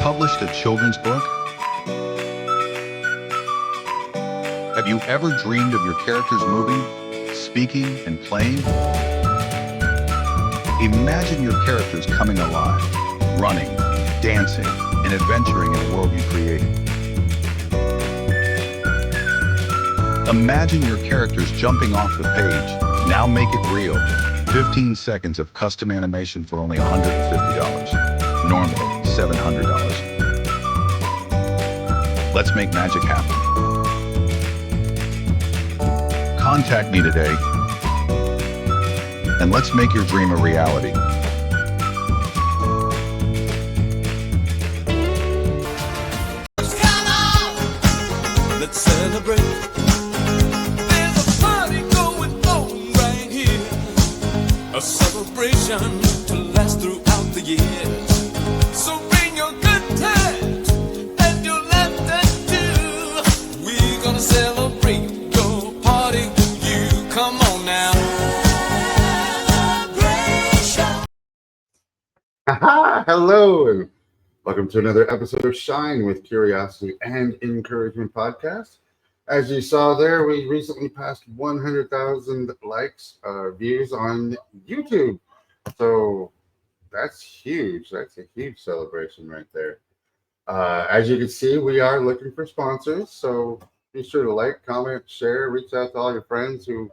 published a children's book? Have you ever dreamed of your characters moving, speaking, and playing? Imagine your characters coming alive, running, dancing, and adventuring in a world you created. Imagine your characters jumping off the page. Now make it real. 15 seconds of custom animation for only $150. Normally, $700. Let's make magic happen. Contact me today, and let's make your dream a reality. Come on, let's celebrate. There's a party going on right here. A celebration to last throughout the year. So bring your good times and your laughter too. We're gonna celebrate your party with you. Come on now. Celebration. Hello, and welcome to another episode of Shine with Curiosity and Encouragement podcast. As you saw there, we recently passed 100,000 likes, views on YouTube. So that's huge. That's a huge celebration right there. As you can see, we are looking for sponsors. So be sure to like, comment, share, reach out to all your friends who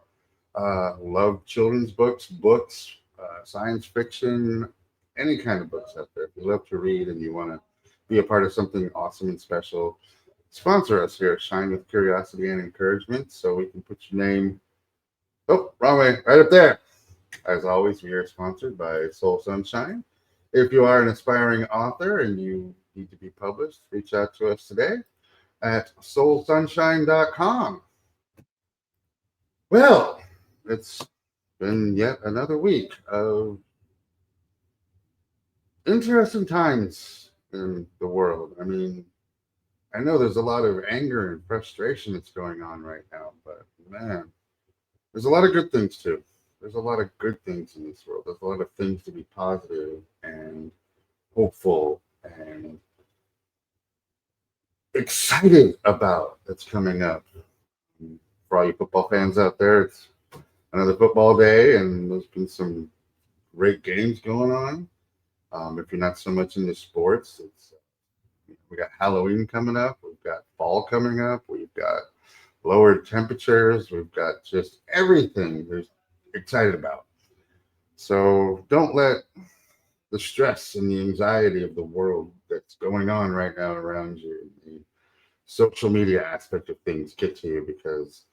love children's books, science fiction, any kind of books out there. If you love to read and you want to be a part of something awesome and special, sponsor us here at Shine with Curiosity and Encouragement so we can put your name, wrong way, right up there. As always, we are sponsored by Soul Sunshine. If you are an aspiring author and you need to be published, reach out to us today at soulsunshine.com. Well, it's been yet another week of interesting times in the world. I mean, I know there's a lot of anger and frustration that's going on right now, but man, there's a lot of good things too. There's a lot of good things in this world. There's a lot of things to be positive and hopeful and excited about that's coming up. For all you football fans out there, it's another football day, and there's been some great games going on. If you're not so much into sports, we got Halloween coming up. We've got fall coming up. We've got lower temperatures. We've got just everything we're excited about. So don't let the stress and the anxiety of the world that's going on right now around you, the social media aspect of things, get to you, because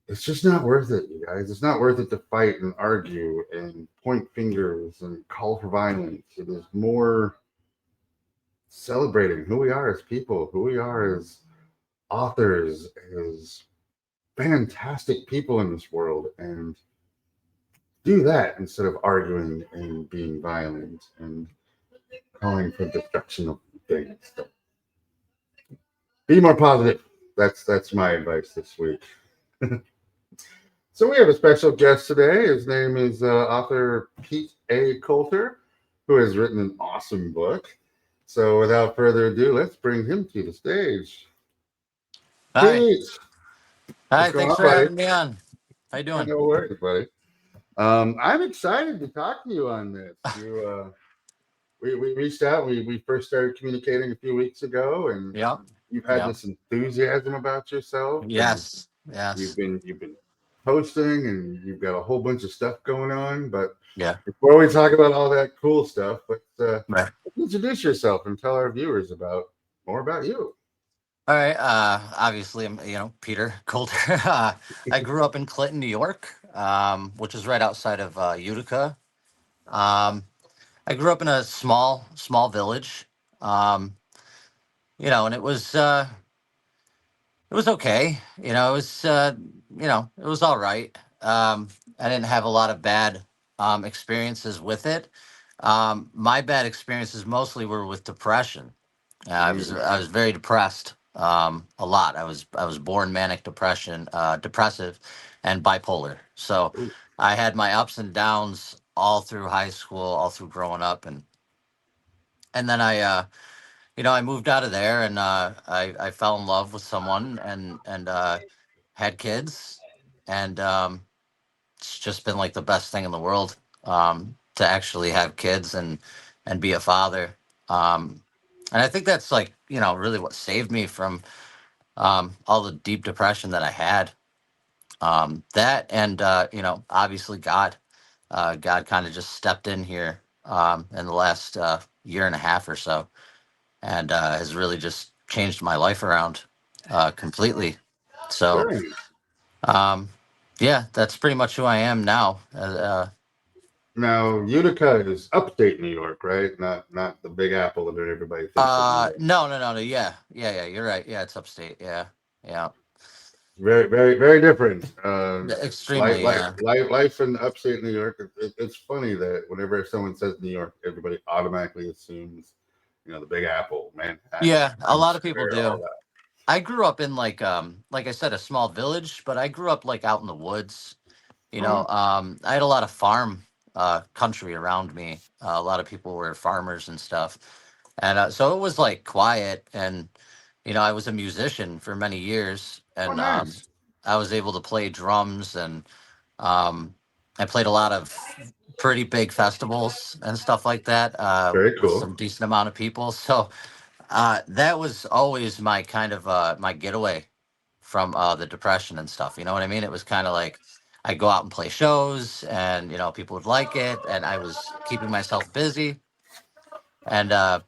it's just not worth it, you guys. It's not worth it to fight and argue and point fingers and call for violence. It is more celebrating who we are as people, who we are as authors, as fantastic people in this world, and do that instead of arguing and being violent and calling for destruction of things. So be more positive. That's my advice this week. So we have a special guest today. His name is author Pete A. Colter, who has written an awesome book. So without further ado, let's bring him to the stage. Hi. Pete, Hi, what's going thanks on, for buddy? having me on. How you doing? No worries, buddy. I'm excited to talk to you on this. We reached out. We first started communicating a few weeks ago, and Yep. you've had Yep. this enthusiasm about yourself. Yes. And Yes. you've been posting, and you've got a whole bunch of stuff going on. But Yeah. before we talk about all that cool stuff, let's Right. introduce yourself and tell our viewers more about you. All right. Obviously, I'm Peter Colter. I grew up in Clinton, New York, which is right outside of Utica. Um, I grew up in a small village. Um, and it was okay. It was all right. I didn't have a lot of bad experiences with it. My bad experiences mostly were with depression. I was very depressed a lot. I was born manic depressive, and bipolar. So Ooh. I had my ups and downs all through high school, all through growing up, and and then I moved out of there, and I fell in love with someone, and had kids, and it's just been like the best thing in the world, to actually have kids and be a father. Um, and I think that's like, really what saved me from all the deep depression that I had. That and obviously God. God kind of just stepped in here in the last year and a half or so, and has really just changed my life around completely. So, Very. um, yeah, that's pretty much who I am now. Now, Utica is upstate New York, right? Not the Big Apple that everybody thinks of New York. No, no, no, no. Yeah, yeah, yeah. You're right. Yeah, it's upstate. Yeah, yeah. Very, very, very different. Extremely. Yeah. Life in upstate New York. It's funny that whenever someone says New York, everybody automatically assumes, the Big Apple, Manhattan, Yeah. A Times lot of people Square, all do. that. I grew up in like I said, a small village, but I grew up like out in the woods. Oh, yeah. I had a lot of farm country around me. A lot of people were farmers and stuff, and so it was like quiet. And I was a musician for many years, Oh, and nice. I was able to play drums, and um, I played a lot of pretty big festivals and stuff like that Very with cool. some decent amount of people. So that was always my kind of my getaway from the depression and stuff. You know what I mean? It was kind of like I'd go out and play shows, and people would like it, and I was keeping myself busy, and yeah,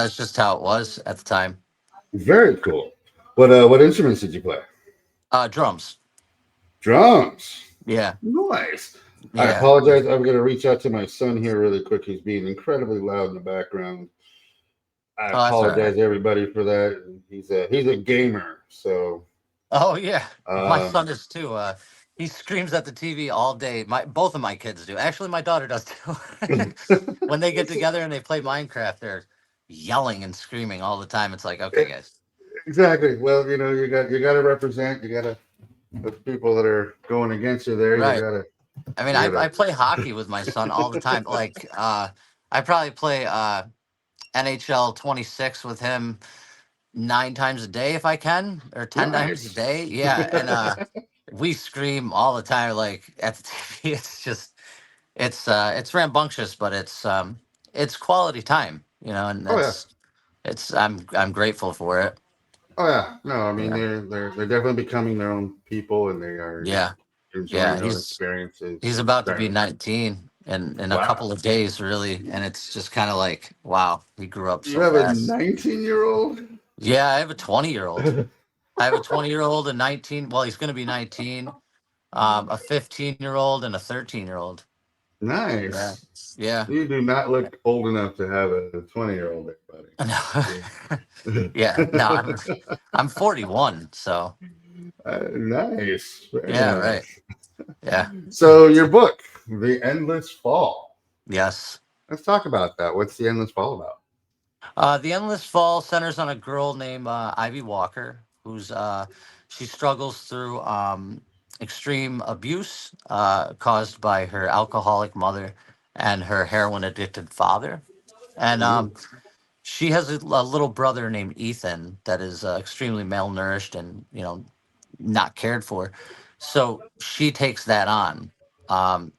it's just how it was at the time. Very cool. What instruments did you play? Drums. Drums. Yeah, Nice. I yeah. apologize. I'm going to reach out to my son here really quick. He's being incredibly loud in the background. I Oh, that's all right. apologize, everybody, for that. He's a gamer, so Oh yeah, my um, son is too. He screams at the TV all day. My both of my kids do. Actually, my daughter does too. When they get together and they play Minecraft, they're yelling and screaming all the time. It's like, okay, guys. exactly. Well, you got to represent. You got to the people that are going against you there. You Right. got to I mean, you got I to play hockey with my son all the time. Like, I probably play NHL 26 with him 9 times a day if I can, or 10 times a nice. day. Yeah, and we scream all the time, like at the TV. It's just, it's rambunctious, but it's quality time, and Oh yeah. I'm grateful for it. Oh yeah. No, I mean Yeah, they're definitely becoming their own people, and they are yeah, enjoying yeah. their own He's experiences. about to be Starting. 19 in a Wow. couple of days, really, and it's just kind of like, wow, he grew up You so have a fast. 19-year-old. Yeah, I have a 20-year-old. I have a 20-year-old, a 19. Well, he's going to be 19. A 15-year-old and a 13-year-old. Yeah, Nice. yeah. You do not look old enough to have a 20-year-old there, No, buddy. yeah. No, I'm 41. So Nice. Very yeah, right. nice. Yeah. So your book, The Endless Fall. Yes. Let's talk about that. What's The Endless Fall about? The Endless Fall centers on a girl named Ivy Walker, who's she struggles through extreme abuse caused by her alcoholic mother and her heroin addicted father. And Mm, she has a little brother named Ethan that is extremely malnourished and not cared for. So she takes that on,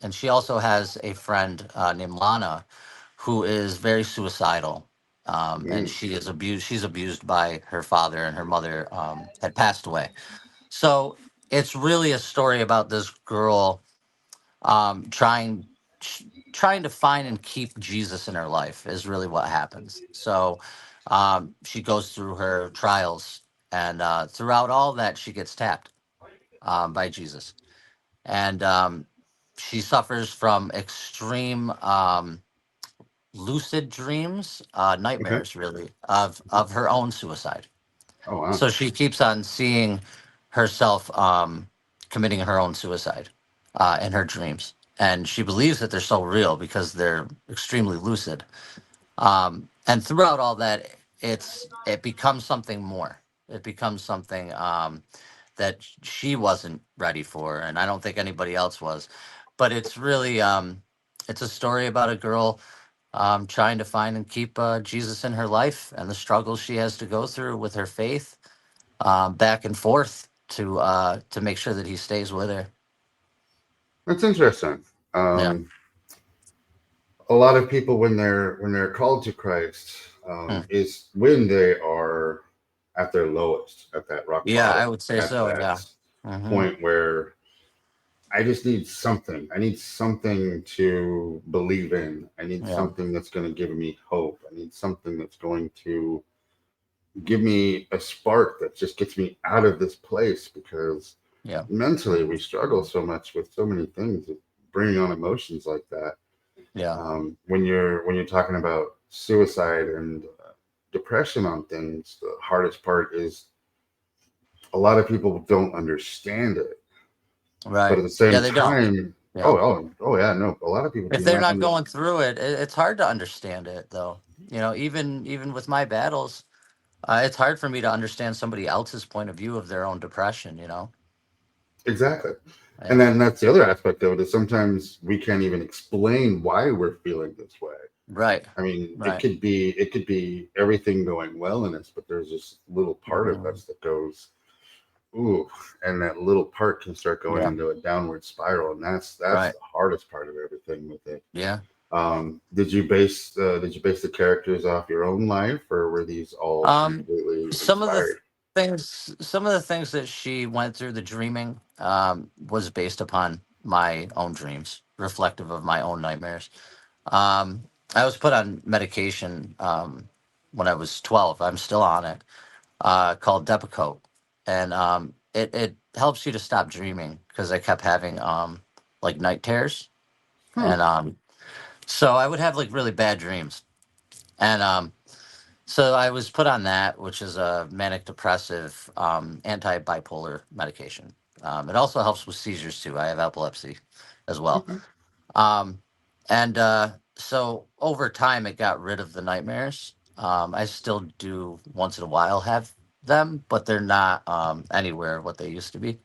and she also has a friend named Lana, who is very suicidal, and mm, She's abused by her father, and her mother had passed away. So it's really a story about this girl um, trying sh- trying to find and keep Jesus in her life is really what happens. So she goes through her trials, and throughout all that, she gets tapped by Jesus, and she suffers from extreme lucid dreams, okay. nightmares, really, of her own suicide. Oh wow. So she keeps on seeing herself committing her own suicide in her dreams. And she believes that they're so real because they're extremely lucid. And throughout all that, it becomes something more. It becomes something that she wasn't ready for, and I don't think anybody else was. But it's really it's a story about a girl trying to find and keep Jesus in her life and the struggles she has to go through with her faith, back and forth to make sure that he stays with her. That's interesting. Yeah, A lot of people when they're called to Christ, Hmm. is when they are at their lowest, at that rock Yeah, I bottom, would say at so. that Yeah. Hmm. point where I just need something. I need something to believe in. I need Yeah. something that's going to give me hope. I need something that's going to give me a spark that just gets me out of this place, because Yeah. mentally we struggle so much with so many things, bringing on emotions like that. Yeah. When you're talking about suicide and depression on things, the hardest part is a lot of people don't understand it, but Right. at the Yeah, same they don't. time, Yeah. oh yeah, no, a lot of people If do they're not not understand. going through it, it's hard to understand it, though. Even with my battles, it's hard for me to understand somebody else's point of view of their own depression. Exactly. And Yeah. then that's the other aspect of it, is sometimes we can't even explain why we're feeling this way. Right. I mean, Right. it could be everything going well in us, but there's this little part of Hmm. us that goes, ooh, and that little part can start going Yeah. into a downward spiral, and that's Right. the hardest part of everything with it. Yeah. Did you base the characters off your own life, or were these all Um, completely some of the inspired? some of the things that she went through, the dreaming, was based upon my own dreams, reflective of my own nightmares. Um, I was put on medication when I was 12. I'm still on it, called Depakote, and it helps you to stop dreaming because I kept having like night terrors, Huh. and so I would have like really bad dreams, and so I was put on that, which is a manic depressive anti bipolar medication. It also helps with seizures too. I have epilepsy as well. Okay. Um, and so over time, it got rid of the nightmares. I still do once in a while have them, but they're not anywhere what they used to be.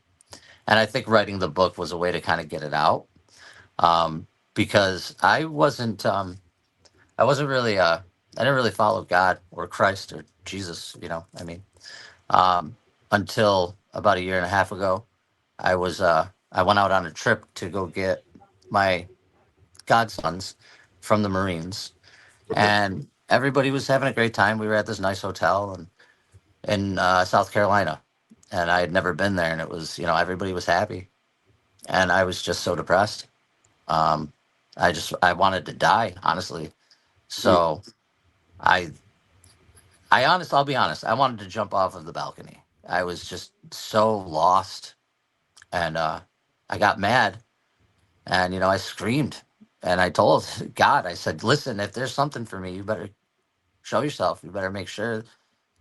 And I think writing the book was a way to kind of get it out, um, because I wasn't really I didn't really follow God or Christ or Jesus. I mean, um, until about a year and a half ago, I went out on a trip to go get my godsons from the Marines, Okay. and everybody was having a great time. We were at this nice hotel in South Carolina, and I had never been there, and it was everybody was happy, and I was just so depressed. Um, I wanted to die, honestly. Hmm. So I I'll be honest, I wanted to jump off of the balcony. I was just so lost, and I got mad, and I screamed, and I told God, I said, "Listen, if there's something for me, you better show yourself. You better make sure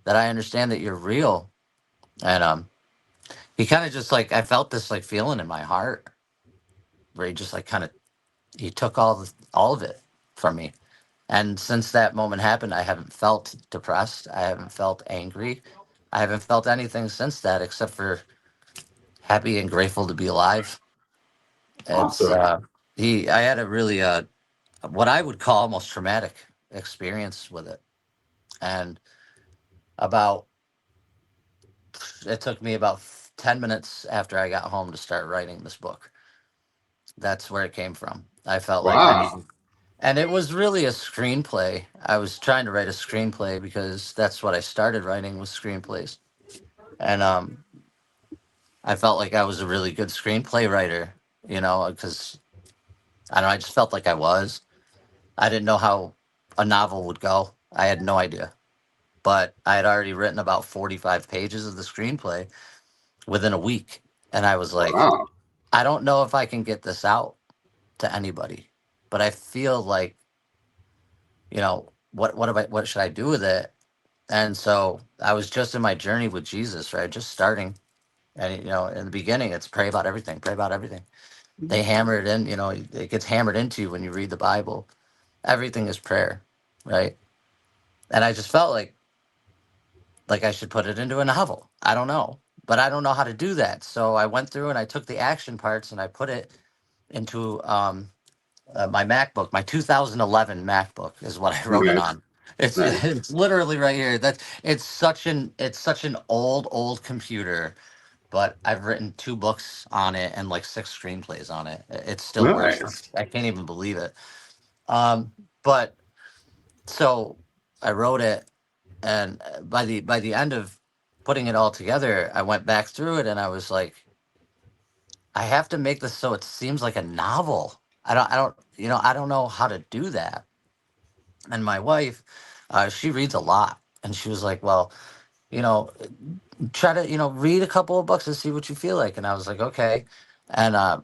that I understand that you're real." And he kind of just like I felt this like feeling in my heart where he just like kind of he took all of it from me. And since that moment happened, I haven't felt depressed. I haven't felt angry. I haven't felt anything since that except for happy and grateful to be alive. It's Awesome. I had a really what I would call almost traumatic experience with it. And about it took me about 10 minutes after I got home to start writing this book. That's where it came from. I felt like I Wow. needed, and it was really a screenplay. I was trying to write a screenplay because that's what I started writing was screenplays. And I felt like I was a really good screenplay writer, because I don't know, I just felt like I was. I didn't know how a novel would go. I had no idea. But I had already written about 45 pages of the screenplay within a week. And I was like, Wow. I don't know if I can get this out to anybody, but I feel like, what should I do with it? And so I was just in my journey with Jesus, right? Just starting. And, in the beginning, it's pray about everything, pray about everything. They hammer it in, it gets hammered into you when you read the Bible. Everything is prayer, right? And I just felt like I should put it into a novel. I don't know, but I don't know how to do that. So I went through and I took the action parts and I put it into my MacBook, my 2011 MacBook is what I wrote it Nice, on. It's nice. it's literally right here. That it's such an old computer, but I've written 2 books on it and like 6 screenplays on it. It still works. Nice. I can't even believe it. But so I wrote it, and by the end of putting it all together, I went back through it and I was like, I have to make this so it seems like a novel. I don't know how to do that. And my wife, she reads a lot, and she was like, well, you know, try to read a couple of books and see what you feel like. And I was like, okay. And I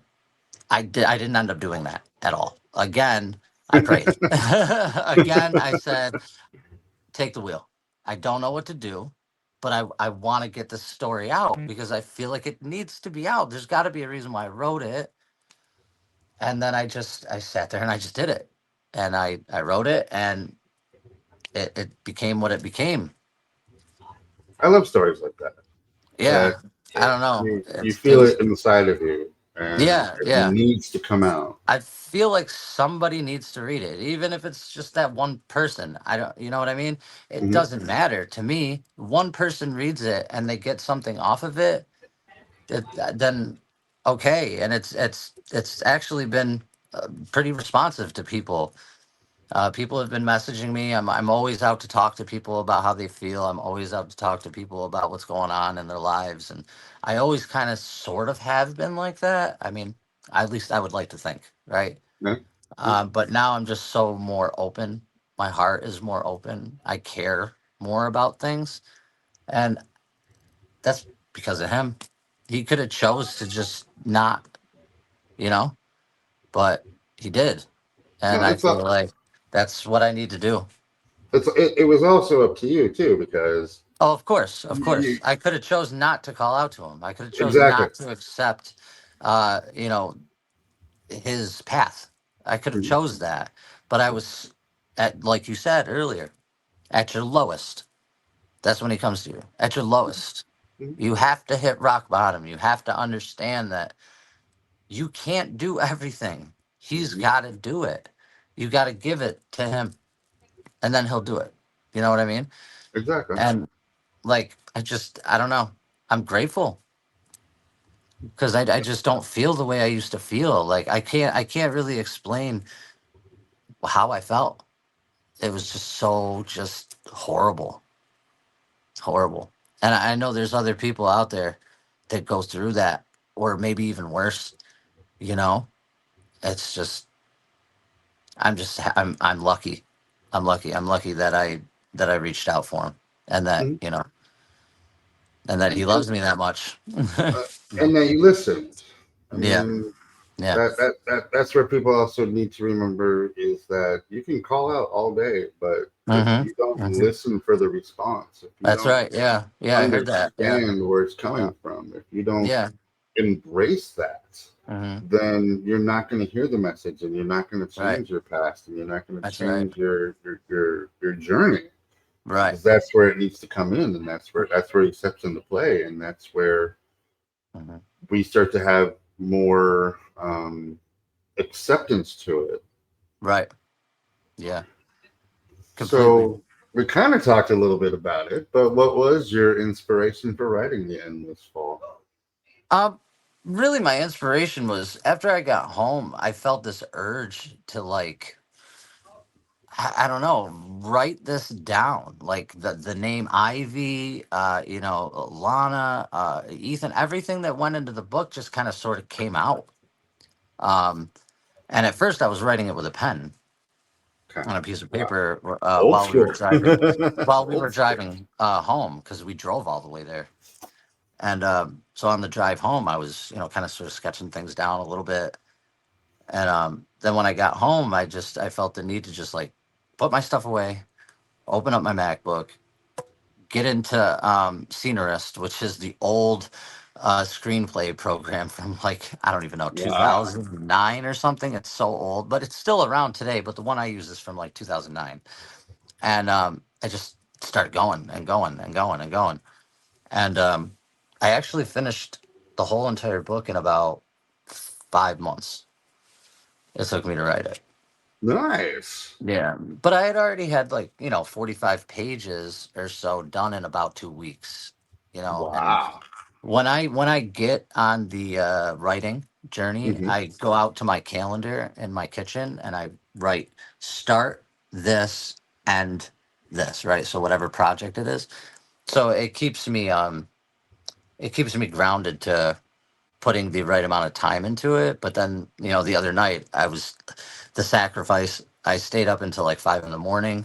didn't end up doing that at all. Again, I prayed. Again, I said, take the wheel. I don't know what to do, but I want to get this story out because I feel like it needs to be out. There's got to be a reason why I wrote it. And then I sat there and I just did it. And I wrote it, and it became what it became. I love stories like that. Yeah. That I don't know. you It feel was, it inside of you, and yeah, it yeah. needs to come out. I feel like somebody needs to read it, even if it's just that one person. I don't, you know what I mean? It Hmm. doesn't matter to me. One person reads it and they get something off of it, then okay. And it's actually been pretty responsive to people. People have been messaging me. I'm always out to talk to people about how they feel. I'm always out to talk to people about what's going on in their lives, and I always kind of sort of have been like that. I mean, at least I would like to think, right? Yeah. Yeah. But now I'm just so more open. My heart is more open. I care more about things, and that's because of him. He could have chose to just not, you know, but he did, and No, I feel like that's what I need to do. it was also up to you too, because Oh, of course, of you course. I could have chose not to call out to him. I could have chose exactly. not to accept, uh, you know, his path. I could have Mhm. chose that, but I was at, like you said earlier, at your lowest. That's when he comes to you. At your lowest, Mhm. you have to hit rock bottom. You have to understand that you can't do everything. He's Mhm. got to do it. You got to give it to him, and then he'll do it. You know what I mean? Exactly. And like, I don't know. I'm grateful because I just don't feel the way I used to feel. Like I can't really explain how I felt. It was just so just horrible, horrible. And I know there's other people out there that go through that, or maybe even worse. You know, it's just I'm lucky. I'm lucky. I'm lucky that I reached out for him, and that Mhm. and that he And, loves me that much. uh, and that you listened. I Yeah, mean, yeah. that's where people also need to remember is that you can call out all day, but if Hmm. you don't Hmm. listen for the response, if you That's don't right. Yeah, yeah. I heard that. Yeah, understand where it's yeah, coming from, if you don't yeah. embrace that, Hmm. then you're not going to hear the message, and you're not going to Right. change your past, and you're not going to That's right. change your journey, Right. because that's where it needs to come in, and that's where he steps into play, and that's where Hmm. we start to have more acceptance to it. Right. Yeah. Completely. So we kind of talked a little bit about it, but what was your inspiration for writing the end this fall? Um, really, my inspiration was after I got home. I felt this urge to like, I don't know, write this down. Like the name Ivy, Lana, Ethan, everything that went into the book just kind of sort of came out. Um, and at first, I was writing it with a pen Okay. on a piece of Wow. paper Old while we were school. driving. While we were Old school. driving home, because we drove all the way there. And so on the drive home, I was, kind of sort of sketching things down a little bit. And then when I got home, I felt the need to just like put my stuff away, open up my MacBook, get into Scenarist, which is the old screenplay program from like, I don't even know, Wow. 2009 or something. It's so old, but it's still around today. But the one I use is from like 2009. And I just started going and going and going and going. And I actually finished the whole entire book in about 5 months. It took me to write it. Nice. Yeah, but I had already had, like, 45 pages or so done in about 2 weeks. And Wow. when I get on the writing journey, Hmm. I go out to my calendar in my kitchen and I write start this, end this, right? So whatever project it is. So it keeps me grounded to putting the right amount of time into it. But then, the other night the sacrifice. I stayed up until like 5 in the morning,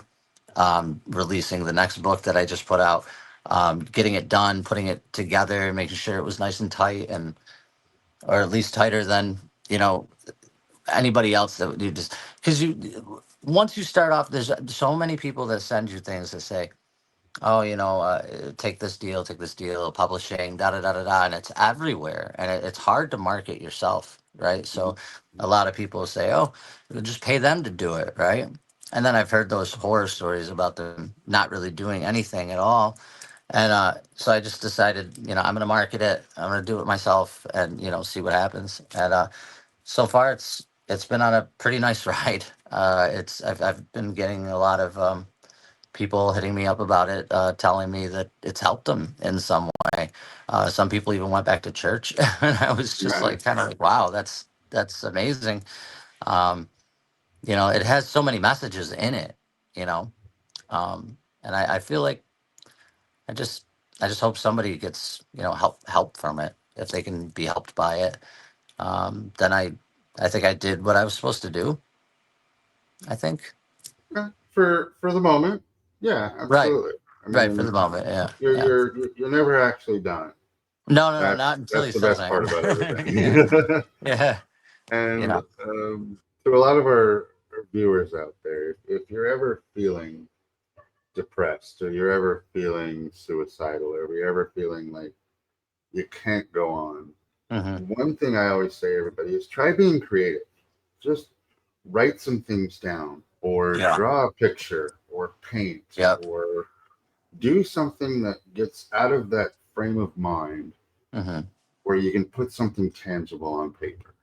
releasing the next book that I just put out, getting it done, putting it together, making sure it was nice and tight, and or at least tighter than you know anybody else that would do, just because you once you start off, there's so many people that send you things that say, oh, take this deal, publishing, da da da da da, and it's everywhere, and it's hard to market yourself, right? So a lot of people say, oh, just pay them to do it, right? And then I've heard those horror stories about them not really doing anything at all, and so I just decided, I'm going to market it, I'm going to do it myself, and see what happens. And so far, it's been on a pretty nice ride. I've been getting a lot of people hitting me up about it, telling me that it's helped them in some way. Some people even went back to church, and I was just like, Nice. kind of like, wow, that's amazing. Um, it has so many messages in it, you know, and I feel like I just I just hope somebody gets help from it if they can be helped by it. Then I think I did what I was supposed to do. I think. Yeah, for the moment, yeah, Right, absolutely. I right for the mean, moment. Yeah, you're yeah. you're you're never actually done. No, no, no, That's not until that's he the says best I part am. about Yeah, everything. yeah, you And know. to a lot of our viewers out there, if you're ever feeling depressed, or you're ever feeling suicidal, or you're ever feeling like you can't go on, Hmm. one thing I always say to everybody is try being creative. Just write some things down, or Yeah. draw a picture, or paint, Yep. or do something that gets out of that frame of mind Hmm. where you can put something tangible on paper.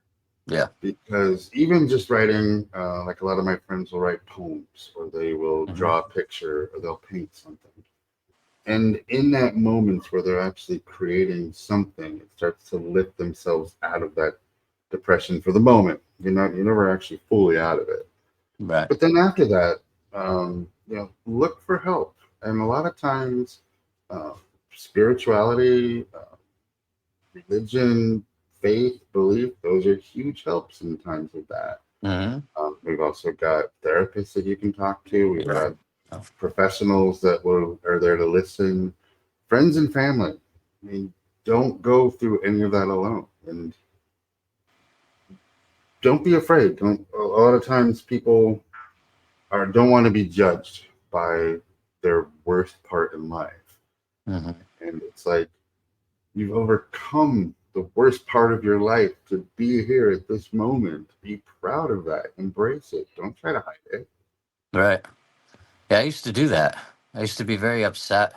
Yeah. Because even just writing, like a lot of my friends will write poems, or they will Hmm. draw a picture, or they'll paint something. And in that moment where they're actually creating something, it starts to lift themselves out of that depression for the moment. You're never actually fully out of it. Right. But then after that, look for help. And a lot of times, uh, spirituality, religion, faith, belief, those are huge helps in times of that. Hmm. We've also got therapists that you can talk to. We've Yeah. got professionals that are there to listen, friends and family. I mean, don't go through any of that alone, and don't be afraid. Don't. A lot of times, people don't want to be judged by their worst part in life, Hmm. and it's like you've overcome the worst part of your life to be here at this moment. Be proud of that. Embrace it. Don't try to hide it. Right. Yeah, I used to do that. I used to be very upset,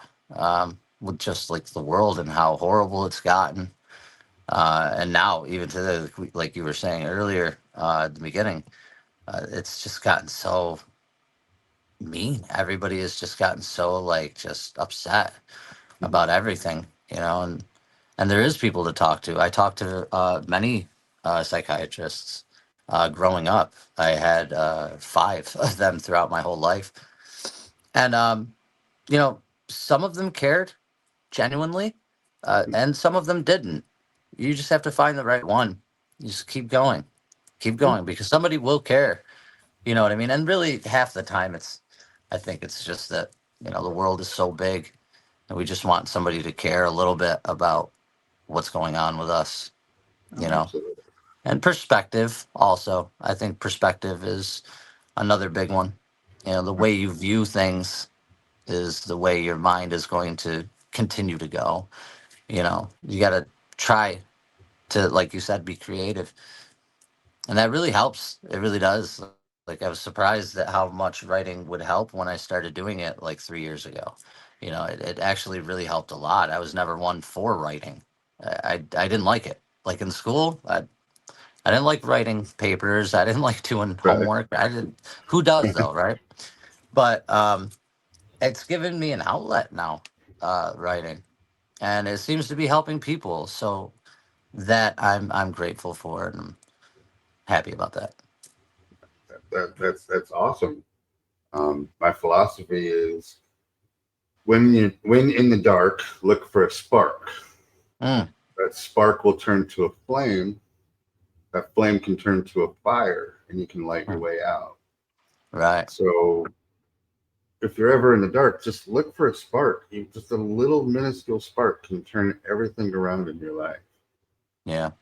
with just like the world and how horrible it's gotten. And now, even today, like you were saying earlier, at the beginning, it's just gotten so mean. Everybody has just gotten so, like, just upset Mhm. about everything, and there is people to talk to. I talked to many psychiatrists growing up. I had five of them throughout my whole life, and you know, some of them cared genuinely, and some of them didn't. You just have to find the right one. You just keep Yeah, going, because somebody will care. You know what I mean? And really, half the time, I think it's just that the world is so big, and we just want somebody to care a little bit about what's going on with us. You know, absolutely. and perspective also. I think perspective is another big one. The way you view things is the way your mind is going to continue to go. You got to try to, like you said, be creative, and that really helps. It really does. Like, I was surprised at how much writing would help when I started doing it like 3 years ago. It actually really helped a lot. I was never one for writing. I didn't like it. Like in school, I didn't like writing papers. I didn't like doing Right. homework. I didn't. Who does though, right? But it's given me an outlet now, writing, and it seems to be helping people. So that I'm grateful for, and I'm happy about that. That's awesome. My philosophy is when in the dark, look for a spark. Mm, That spark will turn to a flame. That flame can turn to a fire, and you can light your mm, way out. right. So if you're ever in the dark, just look for a spark. Just a little minuscule spark can turn everything around in your life. Yeah.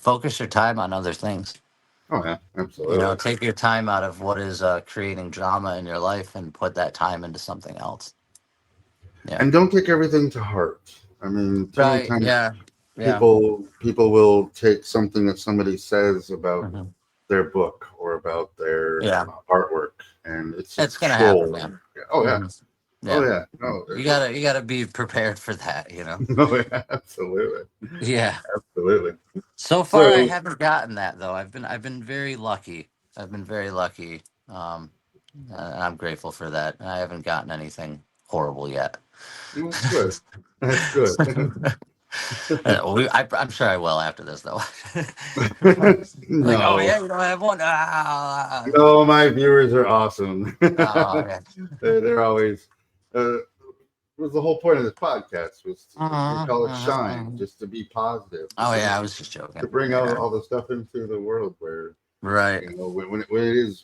Focus your time on other things. Oh yeah, absolutely. Take your time out of what is creating drama in your life and put that time into something else. Yeah. And don't take everything to heart. I mean, too many Right. times Yeah. Yeah. people will take something that somebody says about Hmm. their book or about their Yeah. artwork, and it's just It's gonna happen, troll. man. Oh yeah, Hmm. oh Yeah. yeah. No, You gotta be prepared for that. no, yeah, absolutely, Yeah. absolutely. So far, I So haven't gotten that though. I've been very lucky. I've been very lucky. And I'm grateful for that. I haven't gotten anything horrible yet. well, that's good. That's good. I'm sure I will after this though. Like, oh No, yeah, you don't have one. Ah. no, my viewers are awesome. Oh yeah. They're always. Uh, was the whole point of this podcast was we Mhm, call it mhm, shine, mhm. just to be positive, Oh yeah, I was just to joking. bring out Yeah. all the stuff into the world where Right.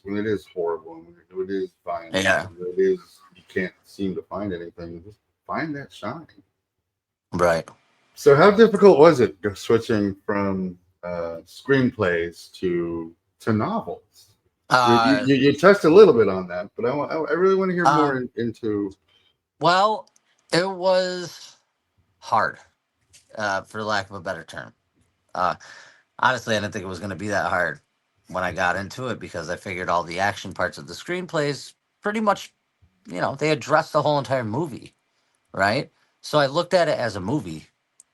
when it is horrible, and when it is violent, Yeah. and when it is you can't seem to find anything, just find that shine. Right. So, how difficult was it switching from screenplays to novels? Uh. You touched a little bit on that, but I really want to hear more Um. into. Well, it was hard, for lack of a better term. Uh, Honestly, I didn't think it was going to be that hard when I got into it because I figured all the action parts of the screenplays pretty much, they address the whole entire movie, right? So I looked at it as a movie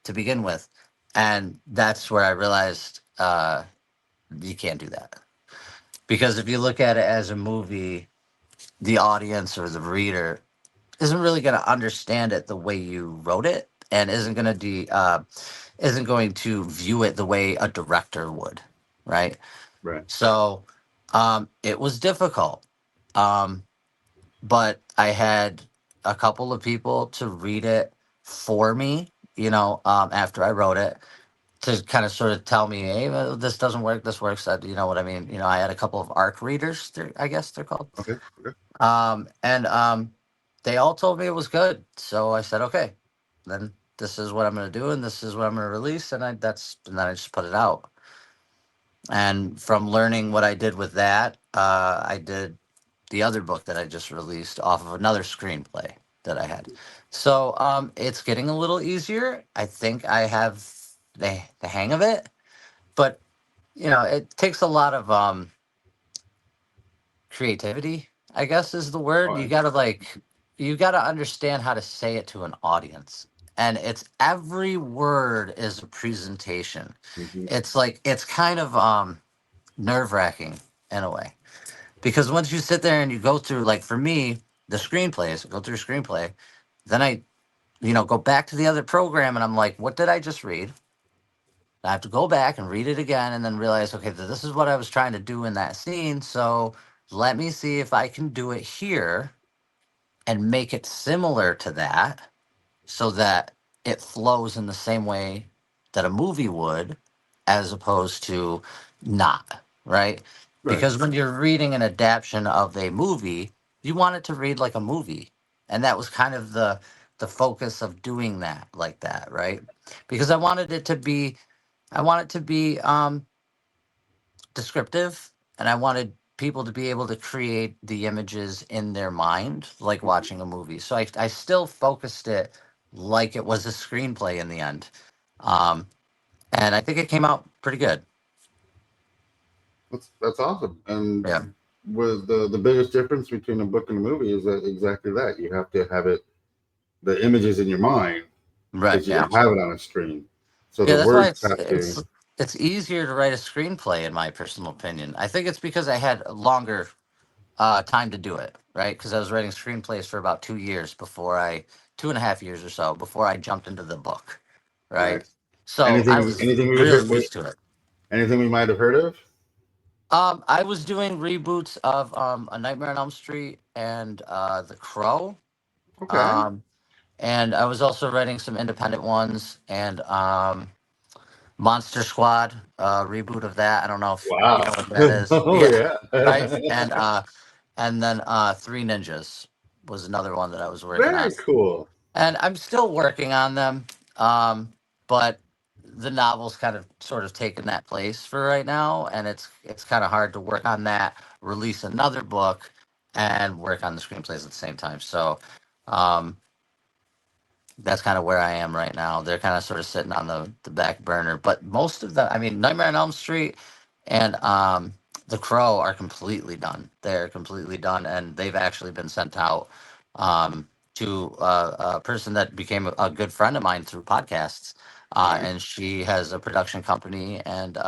to begin with, and that's where I realized you can't do that because if you look at it as a movie, the audience or the reader isn't really going to understand it the way you wrote it, and isn't going to view it the way a director would, right? Right. So it was difficult. Um, but I had a couple of people to read it for me, after I wrote it to kind of sort of tell me, hey, well, this doesn't work, this works. You know what I mean? I had a couple of arc readers, I guess they're called. Okay. Okay. And they all told me it was good. So I said, okay, then this is what I'm going to do and this is what I'm going to release. And then I just put it out. And from learning what I did with that, I did the other book that I just released off of another screenplay that I had. So it's getting a little easier. I think I have the hang of it, but it takes a lot of creativity, I guess is the All word. right. You gotta understand how to say it to an audience. And it's every word is a presentation. Mm-hmm. It's kind of nerve wracking in a way. Because once you sit there and you go through, like for me, the screenplays, go through a screenplay, then I, go back to the other program and I'm like, what did I just read? I have to go back and read it again and then realize, okay, this is what I was trying to do in that scene. So let me see if I can do it here and make it similar to that so that it flows in the same way that a movie would, as opposed to not, right? Right. Because when you're reading an adaptation of a movie, you want it to read like a movie. And that was kind of the focus of doing that like that, right? Because I want it to be descriptive, and I wanted people to be able to create the images in their mind, like watching a movie. So I still focused it like it was a screenplay in the end. Um, and I think it came out pretty good. That's awesome. And Yeah. with the biggest difference between a book and a movie is that exactly that you have to have the images in your mind Right. because you Yeah. don't have it on a screen. So Yeah. the That's why words it's have it's to. it's easier to write a screenplay, in my personal opinion. I think it's because I had a longer time to do it, right? Because I was writing screenplays for about 2 years before I, 2.5 years or so before I jumped into the book, right? Nice. So I Anything? was Anything we really heard? used to it. Anything we might have heard of? I was doing reboots of A Nightmare on Elm Street and The Crow. Okay. Um, and I was also writing some independent ones and Monster Squad reboot of that. I don't know if you know Wow. what that is. Oh Yeah, yeah. right. And then Three Ninjas was another one that I was working on, Very cool. and I'm still working on them. But the novel's kind of sort of taken that place for right now, and it's kind of hard to work on that, release another book, and work on the screenplays at the same time. So. Um, that's kind of where I am right now. They're kind of sort of sitting on the back burner. But most of the, I mean, Nightmare on Elm Street and The Crow are completely done. They're completely done, and they've actually been sent out to a person that became a good friend of mine through podcasts. Nice. And she has a production company, and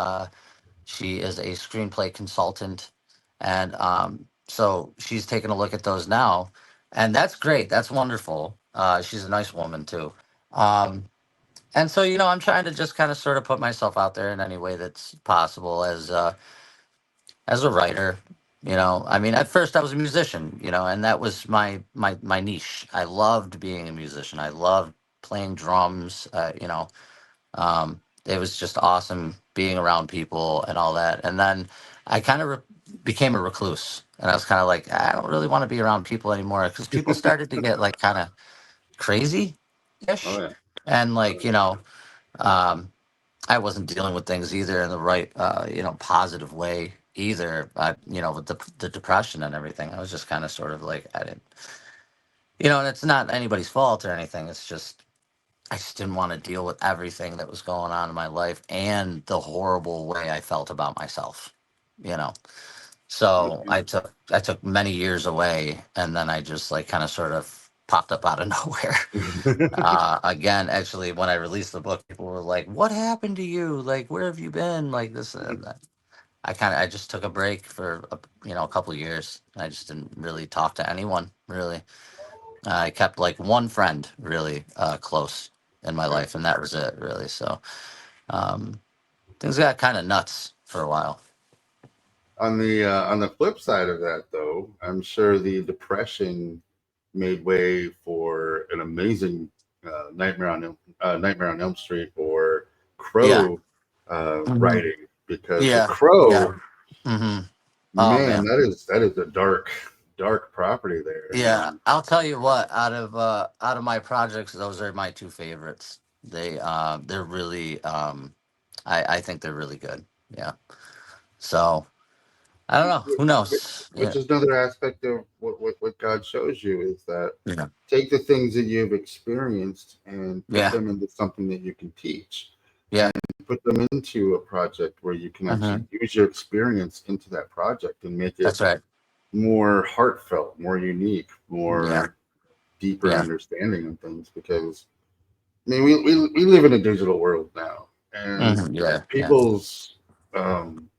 she is a screenplay consultant, and so she's taking a look at those now, and that's great. That's wonderful. She's a nice woman too, and so I'm trying to just kind of sort of put myself out there in any way that's possible as a writer. I mean, at first I was a musician, and that was my niche. I loved being a musician. I loved playing drums. It was just awesome being around people and all that. And then I kind of became a recluse, and I was kind of like, I don't really want to be around people anymore because people started to get like kind of crazy Oh ish, yeah. and Oh, like um, I wasn't dealing with things either in the right positive way either. With the depression and everything, I was just kind of sort of like I didn't, and it's not anybody's fault or anything. It's just I just didn't want to deal with everything that was going on in my life and the horrible way I felt about myself, you know. So I took many years away, and then I just like kind of sort of popped up out of nowhere. okay. Again, actually, when I released the book, people were like, "What happened to you? Like, where have you been? Like this and that." I just took a break for a couple of years. I just didn't really talk to anyone really. I kept like one friend really close in my life, and that was it, really. So um, things got kind of nuts for a while. On the flip side of that, though, I'm sure the depression made way for an amazing Nightmare on Elm Street or Yeah. Crow Hmm. writing, because the Yeah. Yeah. Crow, Hmm. Oh man, man. that is a dark property there, Yeah. and I'll tell you what. Out of my projects, those are my two favorites. They're really. I think they're really good. Yeah. So I don't know. Who knows? which Yeah. is another aspect of what God shows you is that Yeah. take the things that you've experienced and put Yeah. them into something that you can teach, Yeah. put them into a project where you can Hmm. actually use your experience into that project and make it That's right. more heartfelt, more unique, Yeah. more deeper Yeah. understanding of things. Because I mean, we live in a digital world now, and Yeah. Yeah. people's um,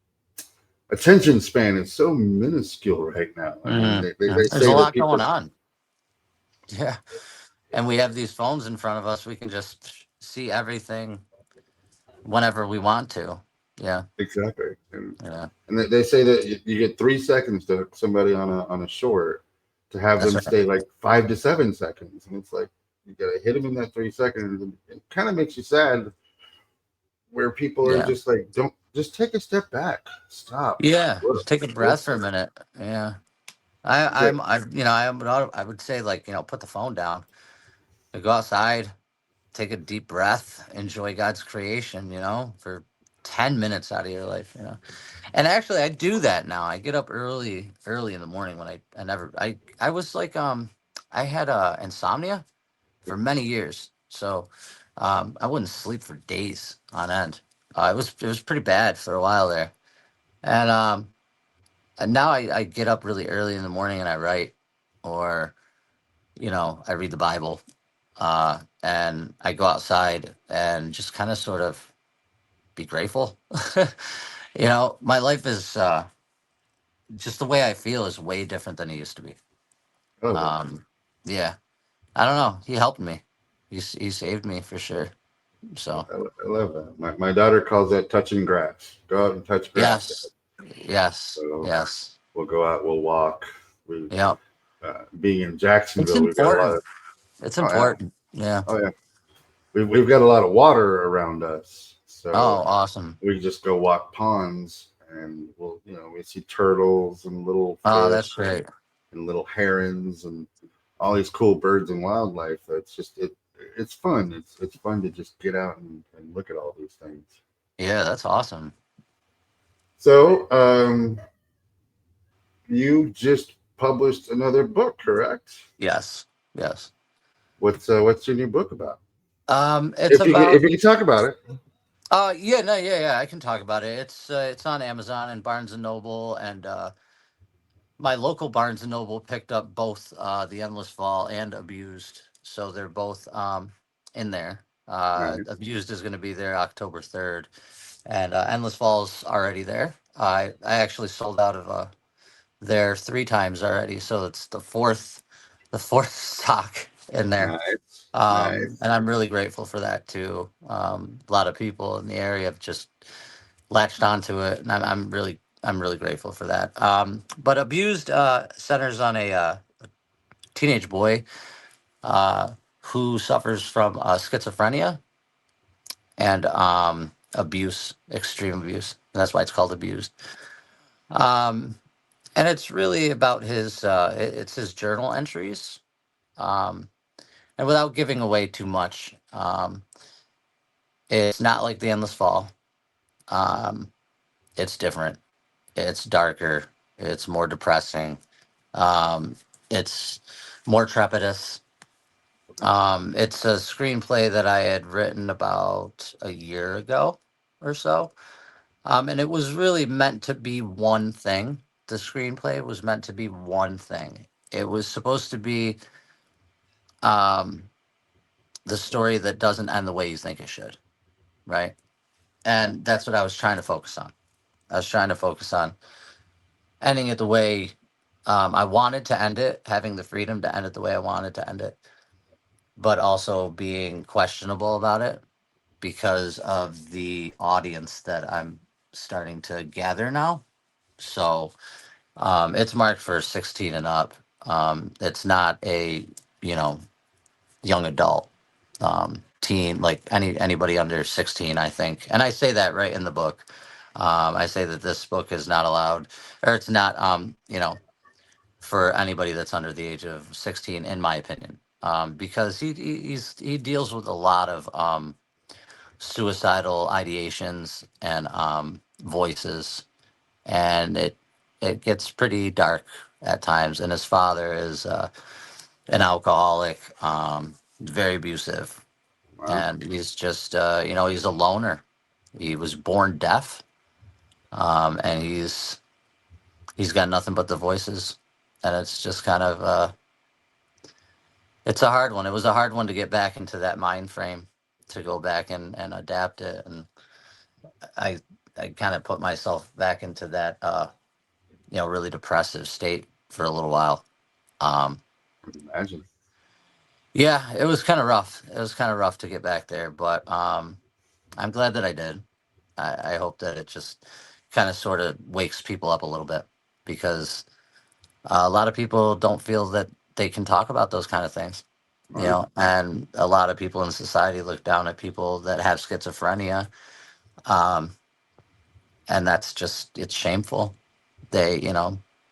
attention span is so minuscule right now. I mean, Hmm. they There's a say that lot going people. on. Yeah. And we have these phones in front of us. We can just see everything whenever we want to. Yeah. Exactly, Yeah. and they say that you get 3 seconds to hook somebody on a short, to have That's them right. stay like 5 to 7 seconds, and it's like you gotta hit them in that 3 seconds. And it kind of makes you sad where people are Yeah. just like, don't just take a step back, stop, Yeah. look, Just take a breath for a listen. minute. Yeah. Is it I would say like, put the phone down, go outside, take a deep breath, enjoy God's creation, for 10 minutes out of your life. And actually I do that now. I get up early, early in the morning when I was like, I had insomnia for many years. So I wouldn't sleep for days on end. It was pretty bad for a while there. And now I get up really early in the morning and I write, or I read the Bible, and I go outside and just kind of sort of be grateful. My life is just the way I feel is way different than it used to be. Oh, wow. Um, yeah, I don't know. He helped me. He saved me for sure. So I love that. My daughter calls that touching grass. Go out and touch grass. Dad. yes, yes, So yes. we'll go out, we'll walk. We Yep. being in It's Jacksonville, we've got a lot important. of. It's Oh yeah, important. Yeah. oh yeah. We've got a lot of water around us, Oh, so awesome. we just go walk ponds, and we see turtles and little Oh, fish that's great. and little herons and all these cool birds and wildlife. It's just it's fun. It's fun to just get out and look at all these things. Yeah, that's awesome. So, you just published another book, correct? Yes. Yes. What's your new book about? It's If about. you can talk about it. Yeah, no, yeah. I can talk about it. It's on Amazon and Barnes and Noble, and my local Barnes and Noble picked up both The Endless Fall and Abused, so they're both in there. Right. Abused is going to be there October 3rd, and Endless Fall's already there. I actually sold out of there 3 times already, so it's the fourth stock in there. Nice. Nice. And I'm really grateful for that too. A lot of people in the area have just latched onto it, and I'm really grateful for that. But Abused centers on a teenage boy uh, who suffers from schizophrenia and abuse, extreme abuse. That's why it's called Abused. Um, and it's really about it's his journal entries. Um, and without giving away too much, it's not like The Endless Fall. Um, it's different. It's darker. It's more depressing. Um, it's more trepidous. It's a screenplay that I had written about a year ago or so. And it was really meant to be one thing. The screenplay was meant to be one thing. It was supposed to be um, the story that doesn't end the way you think it should, right? And that's what I was trying to focus on. I was trying to focus on ending it the way I wanted to end it, having the freedom to end it the way I wanted to end it, but also being questionable about it because of the audience that I'm starting to gather now. So it's marked for 16 and up. It's not a you know young adult teen like anybody under 16, I think, and I say that right in the book. I say that this book is not allowed, or it's not for anybody that's under the age of 16, in my opinion, because he deals with a lot of suicidal ideations and voices, and it gets pretty dark at times. And his father is an alcoholic, very abusive, Wow. and he's just he's a loner. He was born deaf, and he's got nothing but the voices, and it's just kind of it's a hard one. It was a hard one to get back into that mind frame, to go back and adapt it. And I I kind of put myself back into that really depressive state for a little while. Um, Imagine. yeah, it was kind of rough. It was kind of rough to get back there, but I'm glad that I did. I hope that it just kind of sort of wakes people up a little bit, because a lot of people don't feel that they can talk about those kind of things. Right. And a lot of people in society look down at people that have schizophrenia, um, and that's just, it's shameful.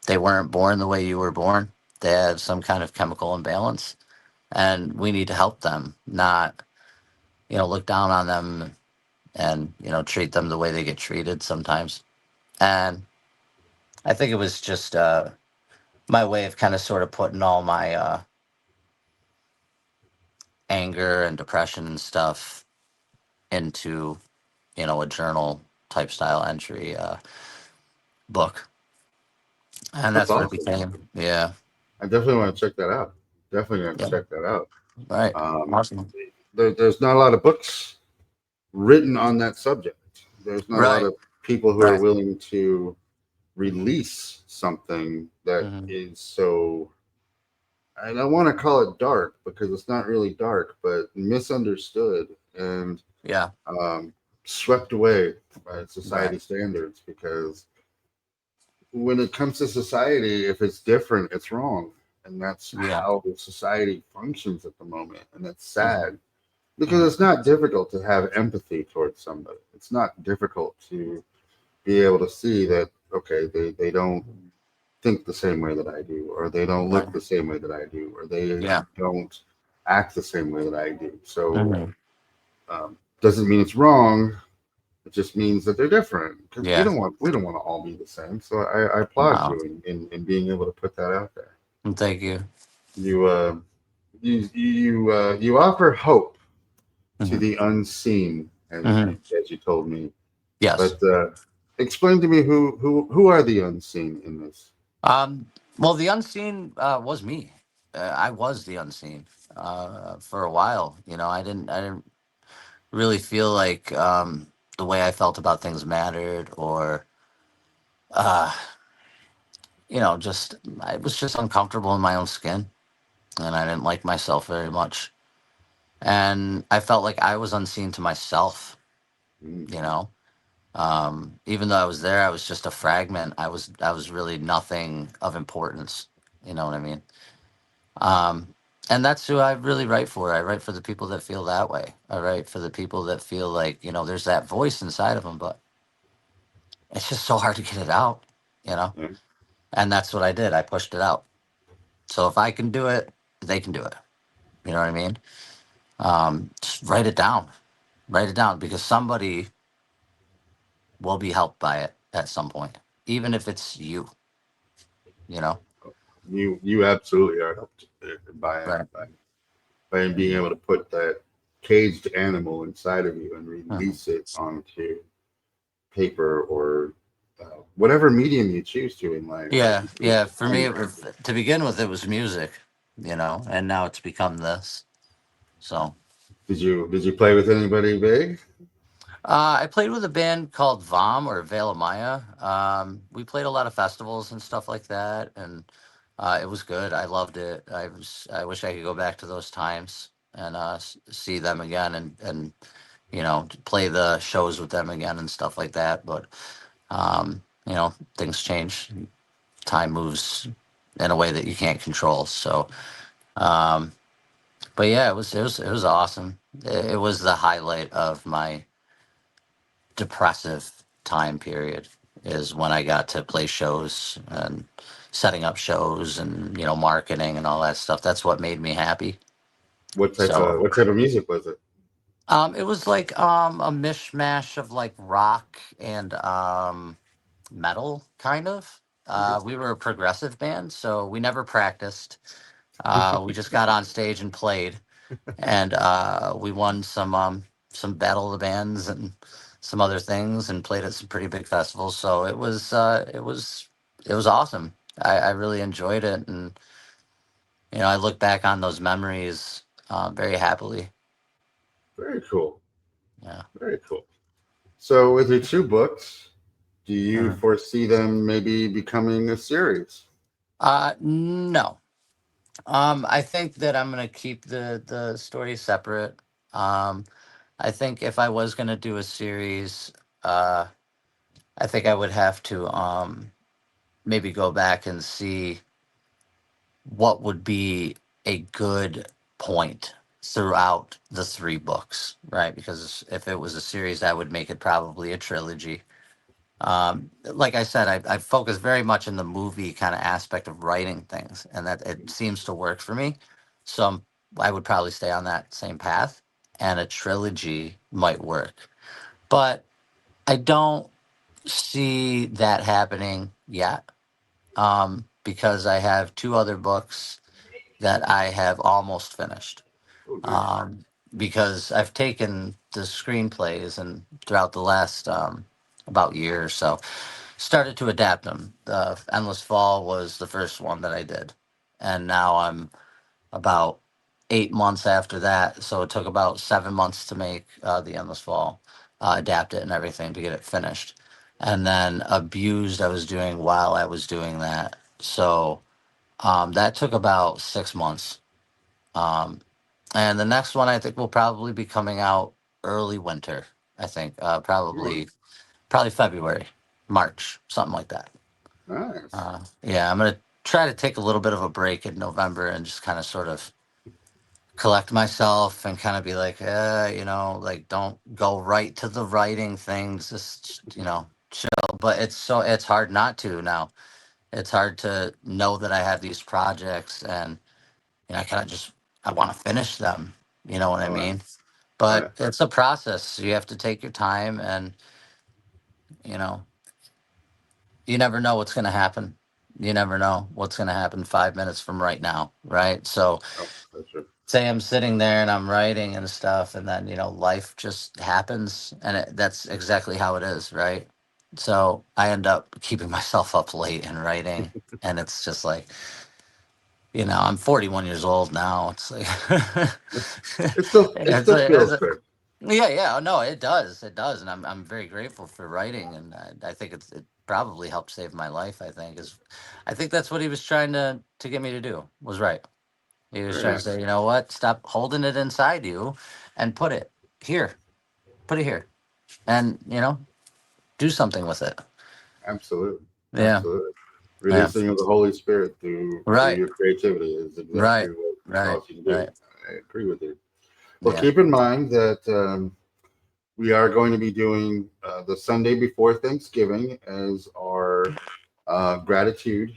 They weren't born the way you were born. They have some kind of chemical imbalance, and we need to help them, not look down on them and treat them the way they get treated sometimes. And I think it was just my way of kind of sort of putting all my anger and depression and stuff into a journal type style entry book, and That's that's what it awesome. became. Yeah, I definitely want to check that out. Definitely going to yeah, check that out. right, Um, awesome. there's not a lot of books written on that subject. there's not a lot Right. of people who are Right. willing to release something that Hmm. is so, I don't want to call it dark because it's not really dark, but misunderstood and Yeah. um, swept away by Right. society standards. Because when it comes to society, if it's different, it's wrong. And that's Yeah. how society functions at the moment. And it's Hmm. sad because Hmm. it's not difficult to have empathy towards somebody. It's not difficult to be able to see that, okay, they don't think the same way that I do, or they don't Right. look the same way that I do, or they Yeah. don't act the same way that I do. So Hmm. doesn't mean it's wrong. It just means that they're different because Yeah. we don't want to all be the same. So I applaud No. you in being able to put that out there. Thank you. You you offer hope to Hmm. the unseen, Hmm. as you told me. Yes. But explain to me who are the unseen in this? Um, well, the unseen was me. I was the unseen for a while. I didn't really feel like the way I felt about things mattered, or uh, just I was just uncomfortable in my own skin, and I didn't like myself very much. And I felt like I was unseen to myself. Mm, You know, even though I was there, I was just a fragment. I was really nothing of importance. You know what I mean? Um, and that's who I really write for. I write for the people that feel that way. I write for the people that feel like, there's that voice inside of them, but it's just so hard to get it out, you know? yeah. And that's what I did. I pushed it out. So if I can do it, they can do it. You know what I mean? Just write it down. Write it down because somebody will be helped by it at some point, even if it's you, you know? You absolutely are helped by it Right. by being able to put that caged animal inside of you and Mhm. release it onto paper or whatever medium you choose to in life. Yeah. Yeah. For me, And to begin with, it was music, and now it's become this. So did you play with anybody big? I played with a band called Vom or Veil of Maya. We played a lot of festivals and stuff like that, and it was good. I loved it. I wish I could go back to those times and see them again, and play the shows with them again and stuff like that. But things change. Time moves in a way that you can't control. So, um, but yeah, it was awesome. It was the highlight of my depressive time period is when I got to play shows and setting up shows and marketing and all that stuff. That's what made me happy. So What type of music was it? it was like a mishmash of like rock and metal kind of. Mhm. We were a progressive band, so we never practiced. We just got on stage and played, and we won some battle of the bands and some other things, and played at some pretty big festivals. So it was awesome. I really enjoyed it, and I look back on those memories very happily. Very cool. Yeah. Very cool. So with your two books, do you Mhm. foresee them maybe becoming a series? No. I think that I'm gonna keep the stories separate. Um, I think if I was gonna do a series, uh, I think I would have to maybe go back and see what would be a good point throughout the three books, right? Because if it was a series, I would make it probably a trilogy. Like I said, I focus very much in the movie kind of aspect of writing things, and that it seems to work for me. So I would probably stay on that same path, and a trilogy might work. But I don't see that happening yet, because I have two other books that I have almost finished. Oh, geez. Um, because I've taken the screenplays and throughout the last about year or so, started to adapt them. The Endless Fall was the first one that I did, and now I'm about 8 months after that. So it took about 7 months to make the Endless Fall. adapt it and everything to get it finished. And then abused I was doing while I was doing that. So that took about 6 months. Um, and the next one I think will probably be coming out early winter. I think Oh, probably February, March, something like that. nice. Yeah, I'm gonna try to take a little bit of a break in November and just kind of sort of collect myself and kind of be like, like don't go right to the writing things. Just chill. But it's hard not to now. It's hard to know that I have these projects and I kind of just I want to finish them. You know what I Oh, yeah. mean? Oh, But yeah. it's a process. You have to take your time, and you know you never know what's going to happen. You never know what's going to happen 5 minutes from right now, right? So Oh, that's true. say I'm sitting there and I'm writing and stuff, and then life just happens, and that's exactly how it is, right? So I end up keeping myself up late and writing, and it's just like I'm 41 years old now. It's like It it's, still feels it's good. yeah, yeah, no, it does, and I'm very grateful for writing, and I think it probably helped save my life. I think that's what he was trying to get me to do was write. He was Very trying to nice. say, you know what? Stop holding it inside you and here. Put it here. And, do something with it. Absolutely. Yeah. Absolutely. Yeah. Releasing of the Holy Spirit through Right. your creativity is exactly Right. what Right. all you can do. Right. I agree with you. Well, Yeah. keep in mind that we are going to be doing the Sunday before Thanksgiving as our gratitude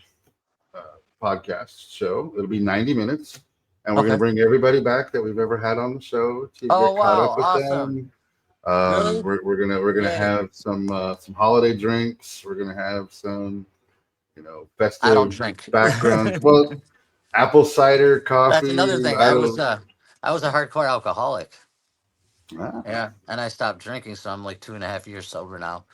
uh, podcast show. It'll be 90 minutes, and we're going to Okay. bring everybody back that we've ever had on the show to Oh get caught wow. up with Awesome. them. Really? We're gonna Yay. have some holiday drinks. We're gonna have some I don't festive drink. backgrounds. Well, apple cider That's coffee. another thing. I don't. I was a hardcore alcoholic. Ah, Yeah. And I stopped drinking, so I'm like 2.5 years sober now.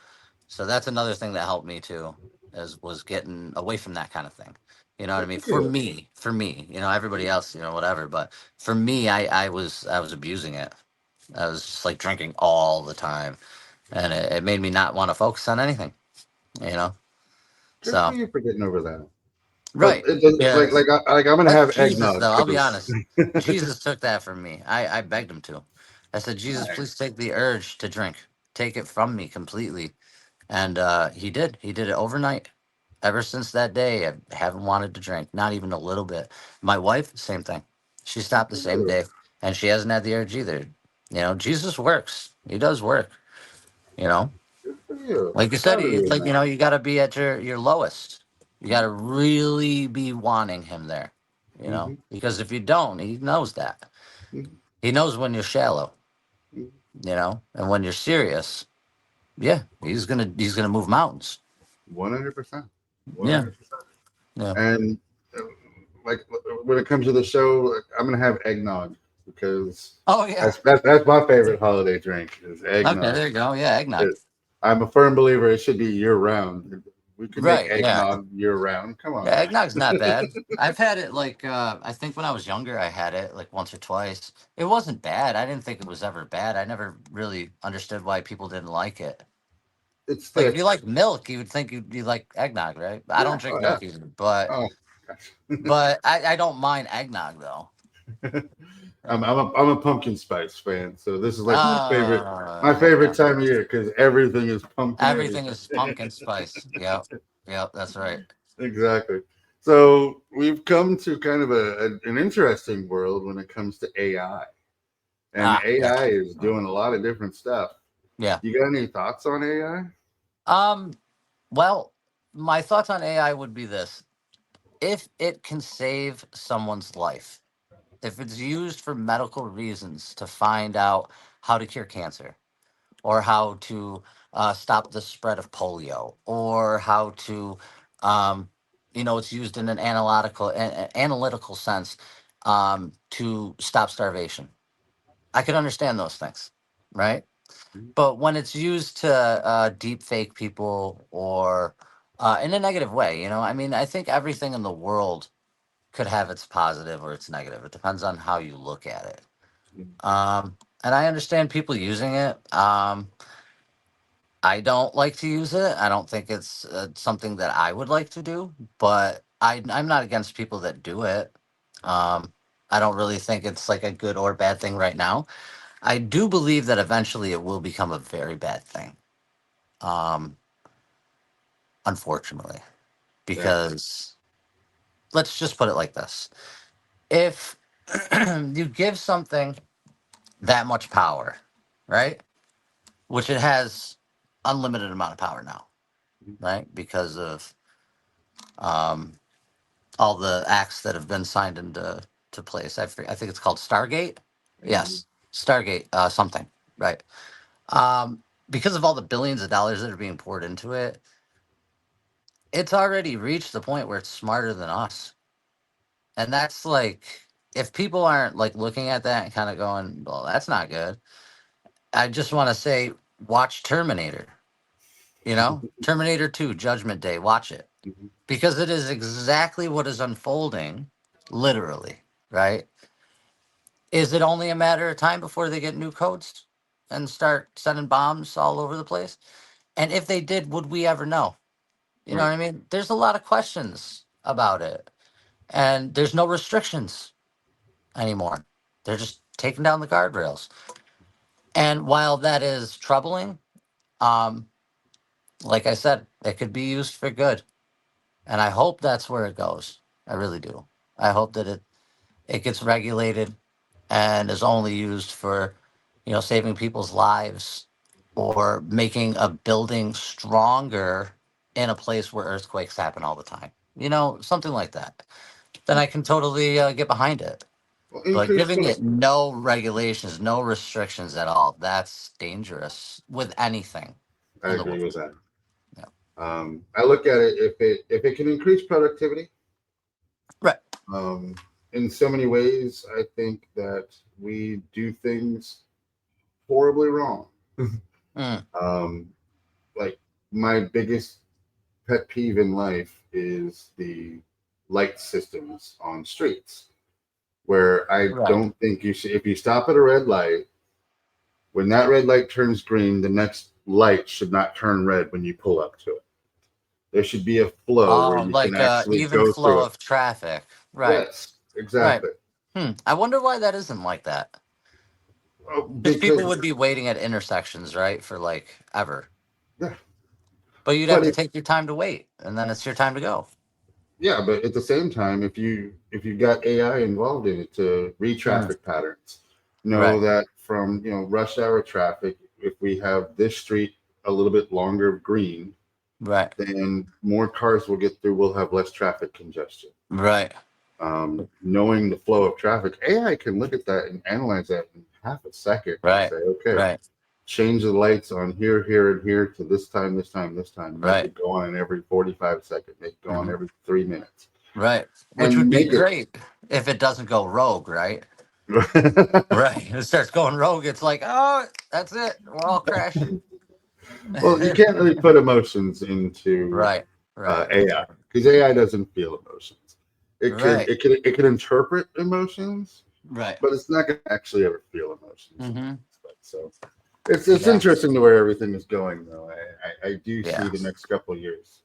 So that's another thing that helped me too, is was getting away from that kind of thing. You know what I good mean? for you. For me, everybody else, whatever. But for me, I was abusing it. I was just like drinking all the time, and it made me not want to focus on anything. You know. Good for So you for getting over that. But right, it does, yeah. like I'm gonna That's have Jesus, eggnog though. for I'll be this. honest. Jesus took that from me. I begged him to. I said, Jesus, please Nice. take the urge to drink. Take it from me completely. And he did. He did it overnight. Ever since that day, I haven't wanted to drink, not even a little bit. My wife, same thing. She Good stopped the for same you. day, and she hasn't had the urge either. Jesus works. He does work. You know, Good for you. like you said, Proud of it's you, like man. you got to be at your lowest. You got to really be wanting him there. Mm-hmm. Because if you don't, he knows that. He knows when you're shallow. And when you're serious, yeah, he's gonna move mountains. 100%. Yeah, 100%. yeah. And uh, like when it comes to the show, I'm gonna have eggnog because Oh yeah. that's my favorite holiday drink is Okay, eggnog. there you go. Yeah, eggnog. It, I'm a firm believer it should be year round. We can make Right. Yeah. eggnog year round. Come Yeah, on, man. eggnog's not bad. I've had it like I think when I was younger, I had it like once or twice. It wasn't bad. I didn't think it was ever bad. I never really understood why people didn't like it. It's Like if you thick. like milk, you would think you like eggnog, right? I don't Yeah. drink Oh yeah. milk either, but Oh gosh. I don't mind eggnog though. I'm, Yeah. I'm a pumpkin spice fan, so this is like my There you favorite go. time of year because everything is pumpkin. Everything is pumpkin spice. Yep. Yep, that's right. Exactly. So we've come to kind of an interesting world when it comes to AI, and Yeah. AI is doing a lot of different stuff. Yeah. You got any thoughts on AI? Um, well, my thoughts on AI would be this. If it can save someone's life, if it's used for medical reasons to find out how to cure cancer or how to stop the spread of polio or how to, um, it's used in an analytical sense to stop starvation. I could understand those things, right? But when it's used to deep fake people or in a negative way, I mean, I think everything in the world could have its positive or its negative. It depends on how you look at it. And I understand people using it. I don't like to use it. I don't think it's something that I would like to do, but I'm not against people that do it. Um, I don't really think it's like a good or bad thing right now. I do believe that eventually it will become a very bad thing. Um, Unfortunately, Yeah. because let's just put it like this: if you give something that much power, right? Which it has unlimited amount of power now, right? Because of um, all the acts that have been signed into place. I think it's called Stargate. Mhm. Yes, Stargate something, right? Um, because of all the billions of dollars that are being poured into it, it's already reached the point where it's smarter than us, and that's like if people aren't like looking at that and kind of going, "Well, that's not good." I just want to say, watch Terminator. You know, Terminator 2, Judgment Day. Watch it Mhm. because it is exactly what is unfolding, literally, right? Is it only a matter of time before they get new codes and start sending bombs all over the place? And if they did, would we ever know? You know Right. what I mean? There's a lot of questions about it. And there's no restrictions anymore. They're just taking down the guardrails. And while that is troubling, um, like I said, it could be used for good. And I hope that's where it goes. I really do. I hope that it gets regulated and is only used for, saving people's lives or making a building stronger in a place where earthquakes happen all the time. Something like that. Then I can totally get behind it. Well, But increased giving product. it no regulations, no restrictions at all, that's dangerous with anything I in the agree with world. that. Yeah. I look at it, if it can increase productivity, Right. um, in so many ways, I think that we do things horribly wrong. Mm, Um, like my biggest pet peeve in life is the light systems on streets, where I right. don't think you should. If you stop at a red light, when that red light turns green, the next light should not turn red when you pull up to it. There should be a flow where Oh, you can like actually even go flow through it. of traffic. Right. Yes, Right. exactly. I wonder why that isn't like that. Oh, Because people because would be waiting at intersections, right, for like ever. yeah, But you'd have but to if take your time to wait, and then it's your time to go. yeah, but at the same time, if you got AI involved in it to read Mm, traffic patterns, know right. that from rush hour traffic, if we have this street a little bit longer green, Right. then more cars will get through. We'll have less traffic congestion. Right. Knowing the flow of traffic, AI can look at that and analyze that in half a second and Right. say, okay, Right. change the lights on here, here, and here to this time, this time, this time. Make Right. it go on every 45 seconds. Make it go on Hmm. every 3 minutes. Right. Which would And be make it great if it doesn't go rogue, right? Right. It starts going rogue. It's like, oh, that's it. We're all crashing. well, you can't really put emotions into Right. Right. AI because AI doesn't feel emotions. It can Right. it can it can interpret emotions, Right. but it's not going to actually ever feel emotions. Mm-hmm. So it's Yeah. interesting to where everything is going, though. I do see Yeah. the next couple of years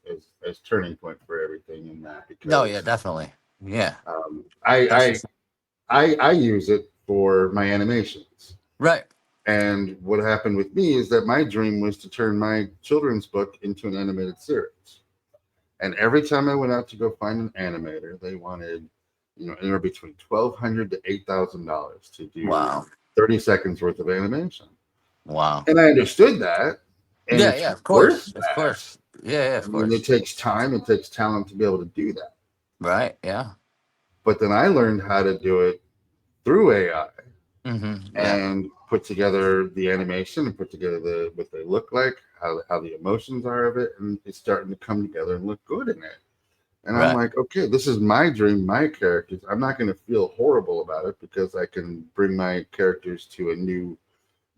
as turning point for everything in that No, yeah, because definitely. Yeah. That's I, just I use it for my animations. right. And what happened with me is that my dream was to turn my children's book into an animated series. And every time I went out to go find an animator, they wanted, anywhere between $1,200 to $8,000 to do Wow. 30 seconds worth of animation. Wow. And I understood that, and Yeah, it's yeah, of worth course. Of that. course. Yeah, yeah, I of mean, it course. takes time, it takes talent to be able to do that. Right. Yeah. But then I learned how to do it through AI Mm-hmm. Yeah. and put together the animation and put together what they look like, how the emotions are of it, and it's starting to come together and look good in it. And I'm Right. like, okay, this is my dream, my characters. I'm not going to feel horrible about it because I can bring my characters to a new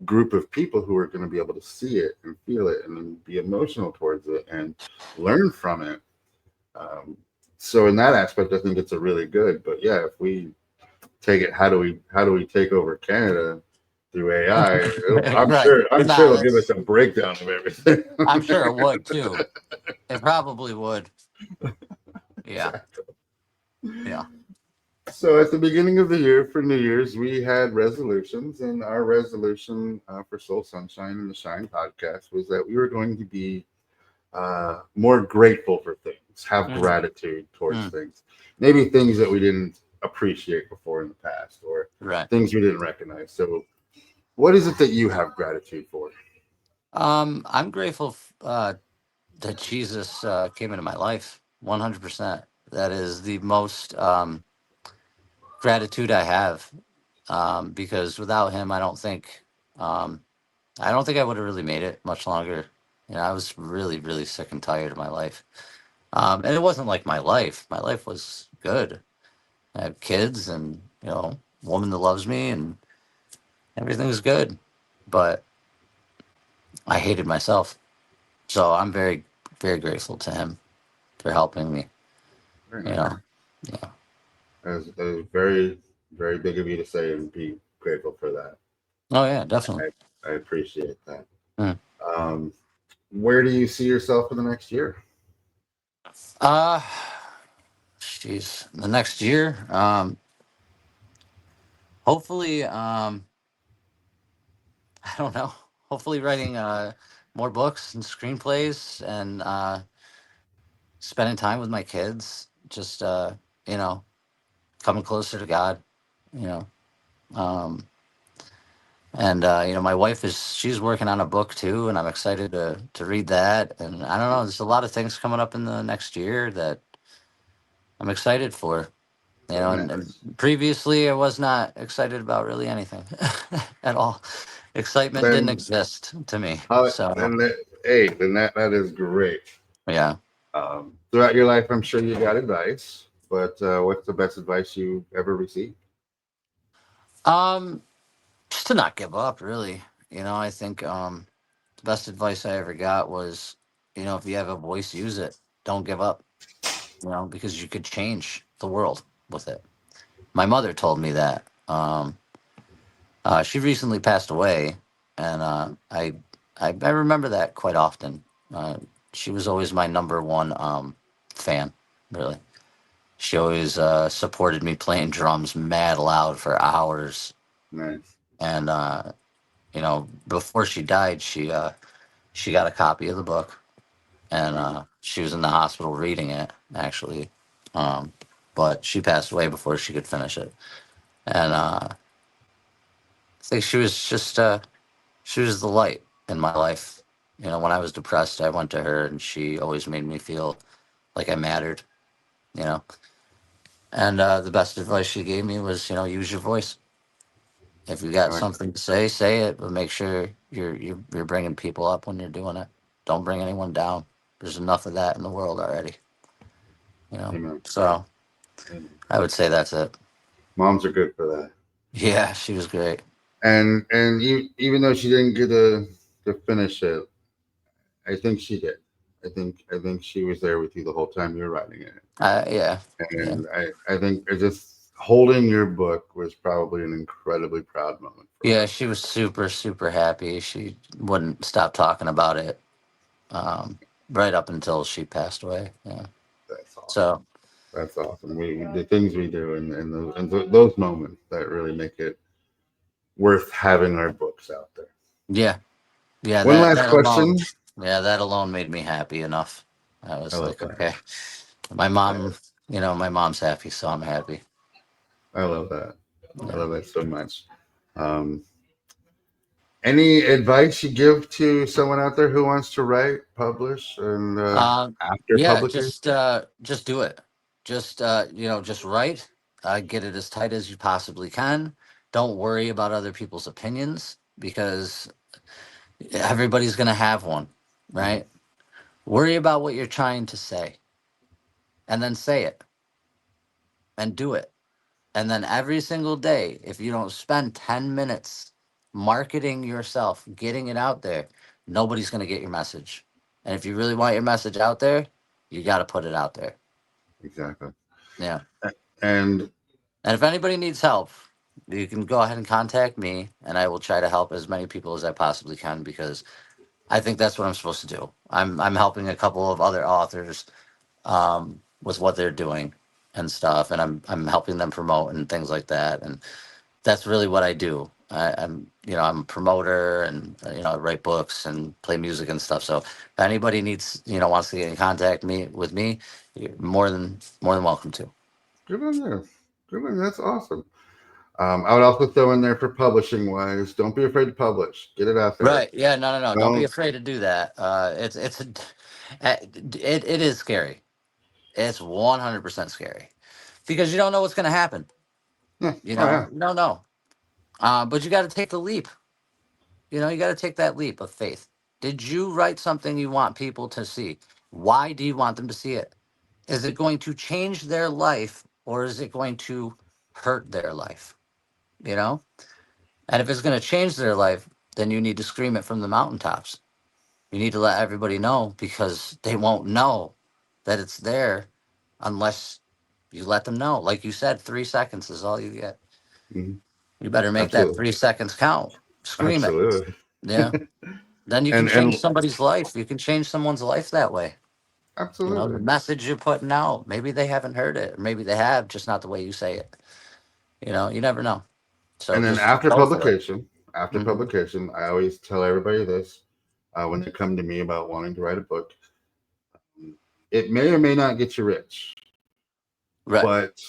group of people who are going to be able to see it and feel it and then be emotional towards it and learn from it. Um, so in that aspect, I think it's a really good. But yeah, if we take it, how do we take over Canada? through AI. I'm Right. sure. I'm sure Nah, they'll give us that's. a breakdown of everything. I'm sure it would too. It probably would. Yeah. Exactly. Yeah. So at the beginning of the year for New Year's, we had resolutions, and our resolution for Soul Sunshine and the Shine podcast was that we were going to be more grateful for things, have Mm, gratitude towards mm, things, maybe things that we didn't appreciate before in the past, or right. things we didn't recognize. So, what is it that you have gratitude for? I'm grateful that Jesus came into my life. 100%. That is the most gratitude I have. Because without him, um, I don't think I would have really made it much longer. I was really, really sick and tired of my life. And it wasn't like my life. My life was good. I have kids and, woman that loves me and everything's good. But I hated myself. So I'm very, very grateful to him for helping me, Very you nice. know. Yeah. That is very, very big of you to say and be grateful for that. Oh, yeah, definitely. I appreciate that. Mm. Um, where do you see yourself in the next year? Uh, Jeez. The next year, hopefully, I don't know. Hopefully, writing more books and screenplays and spending time with my kids. Just you know, coming closer to God. You know, um, and my wife she's working on a book too, and I'm excited to read that. And I don't know. There's a lot of things coming up in the next year that I'm excited for. Very And nice. previously I was not excited about really anything at all. Excitement didn't Then exist to me. how? So Then that, hey, then that is great. yeah. Throughout your life, I'm sure you got advice, but what's the best advice you ever received? Um, just to not give up, really. I think the best advice I ever got was, if you have a voice, use it. Don't give up. Because you could change the world with it. My mother told me that. She recently passed away, and I remember that quite often. She was always my number one fan, really. She always supported me playing drums mad loud for hours. Nice. And before she died, she got a copy of the book, and she was in the hospital reading it actually. Um, but she passed away before she could finish it, and I think she was the light in my life. When I was depressed, I went to her, and she always made me feel like I mattered. You know, and the best advice she gave me was, use your voice. If you I got like something to say, say it, but make sure you're bringing people up when you're doing it. Don't bring anyone down. There's enough of that in the world already. that. Amen. So Amen. I would say that's it. Moms are good for that. Yeah, she was great. And even though she didn't get to finish it, I think she did. I think she was there with you the whole time you were writing it. Yeah, yeah, And I think just holding your book was probably an incredibly proud moment for yeah. her. She was super, super happy. She wouldn't stop talking about it um, right up until she passed away. Yeah. That's awesome. So That's awesome. The things we do and those moments that really make it worth having our books out there. yeah, yeah. One That last that alone, question. yeah, that alone made me happy enough. I I was love like, that. okay, my mom, I, my mom's happy, so I'm happy. I love that. I Yeah. love that so much. Um, any advice you give to someone out there who wants to write, publish, and after Yeah, publication? just do it. Just write. Get it as tight as you possibly can. Don't worry about other people's opinions because everybody's gonna have one, Mhm. right? Worry about what you're trying to say, and then say it and do it. And then every single day, if you don't spend 10 minutes marketing yourself, getting it out there, nobody's gonna get your message. And if you really want your message out there, you got to put it out there. Exactly. Yeah. And And if anybody needs help, You can go ahead and contact me, and I will try to help as many people as I possibly can because I think that's what I'm supposed to do. I'm helping a couple of other authors with what they're doing and stuff, and I'm helping them promote and things like that, and that's really what I do. I'm a promoter, and I write books and play music and stuff. So if anybody needs wants to get in contact with me, you're more than welcome to. Good on you. Good on you. That's awesome. I would also throw in there for publishing wise. Don't be afraid to publish. Get it out there. Right? Yeah. No. No. No. Don't be Don't. afraid to do that. It is scary. It's 100% scary because you don't know what's going to happen. Yeah. Oh yeah. You don't know. But you got to take the leap. You got to take that leap of faith. Did you write something you want people to see? Why do you want them to see it? Is it going to change their life or is it going to hurt their life? You know? And if it's going to change their life, then you need to scream it from the mountaintops. You need to let everybody know because they won't know that it's there unless you let them know. Like you said, 3 seconds is all you get. Mhm. You better make that Absolutely. 3 seconds count. Scream it. Absolutely. Yeah. Then you can change And somebody's life. You can change someone's life that way. The absolutely. message you're putting out, maybe they haven't heard it, or maybe they have, just not the way you say it. You never know. So And then just go for it. after Hmm. publication, I always tell everybody this when they come to me about wanting to write a book. It may or may not get you rich, Right. but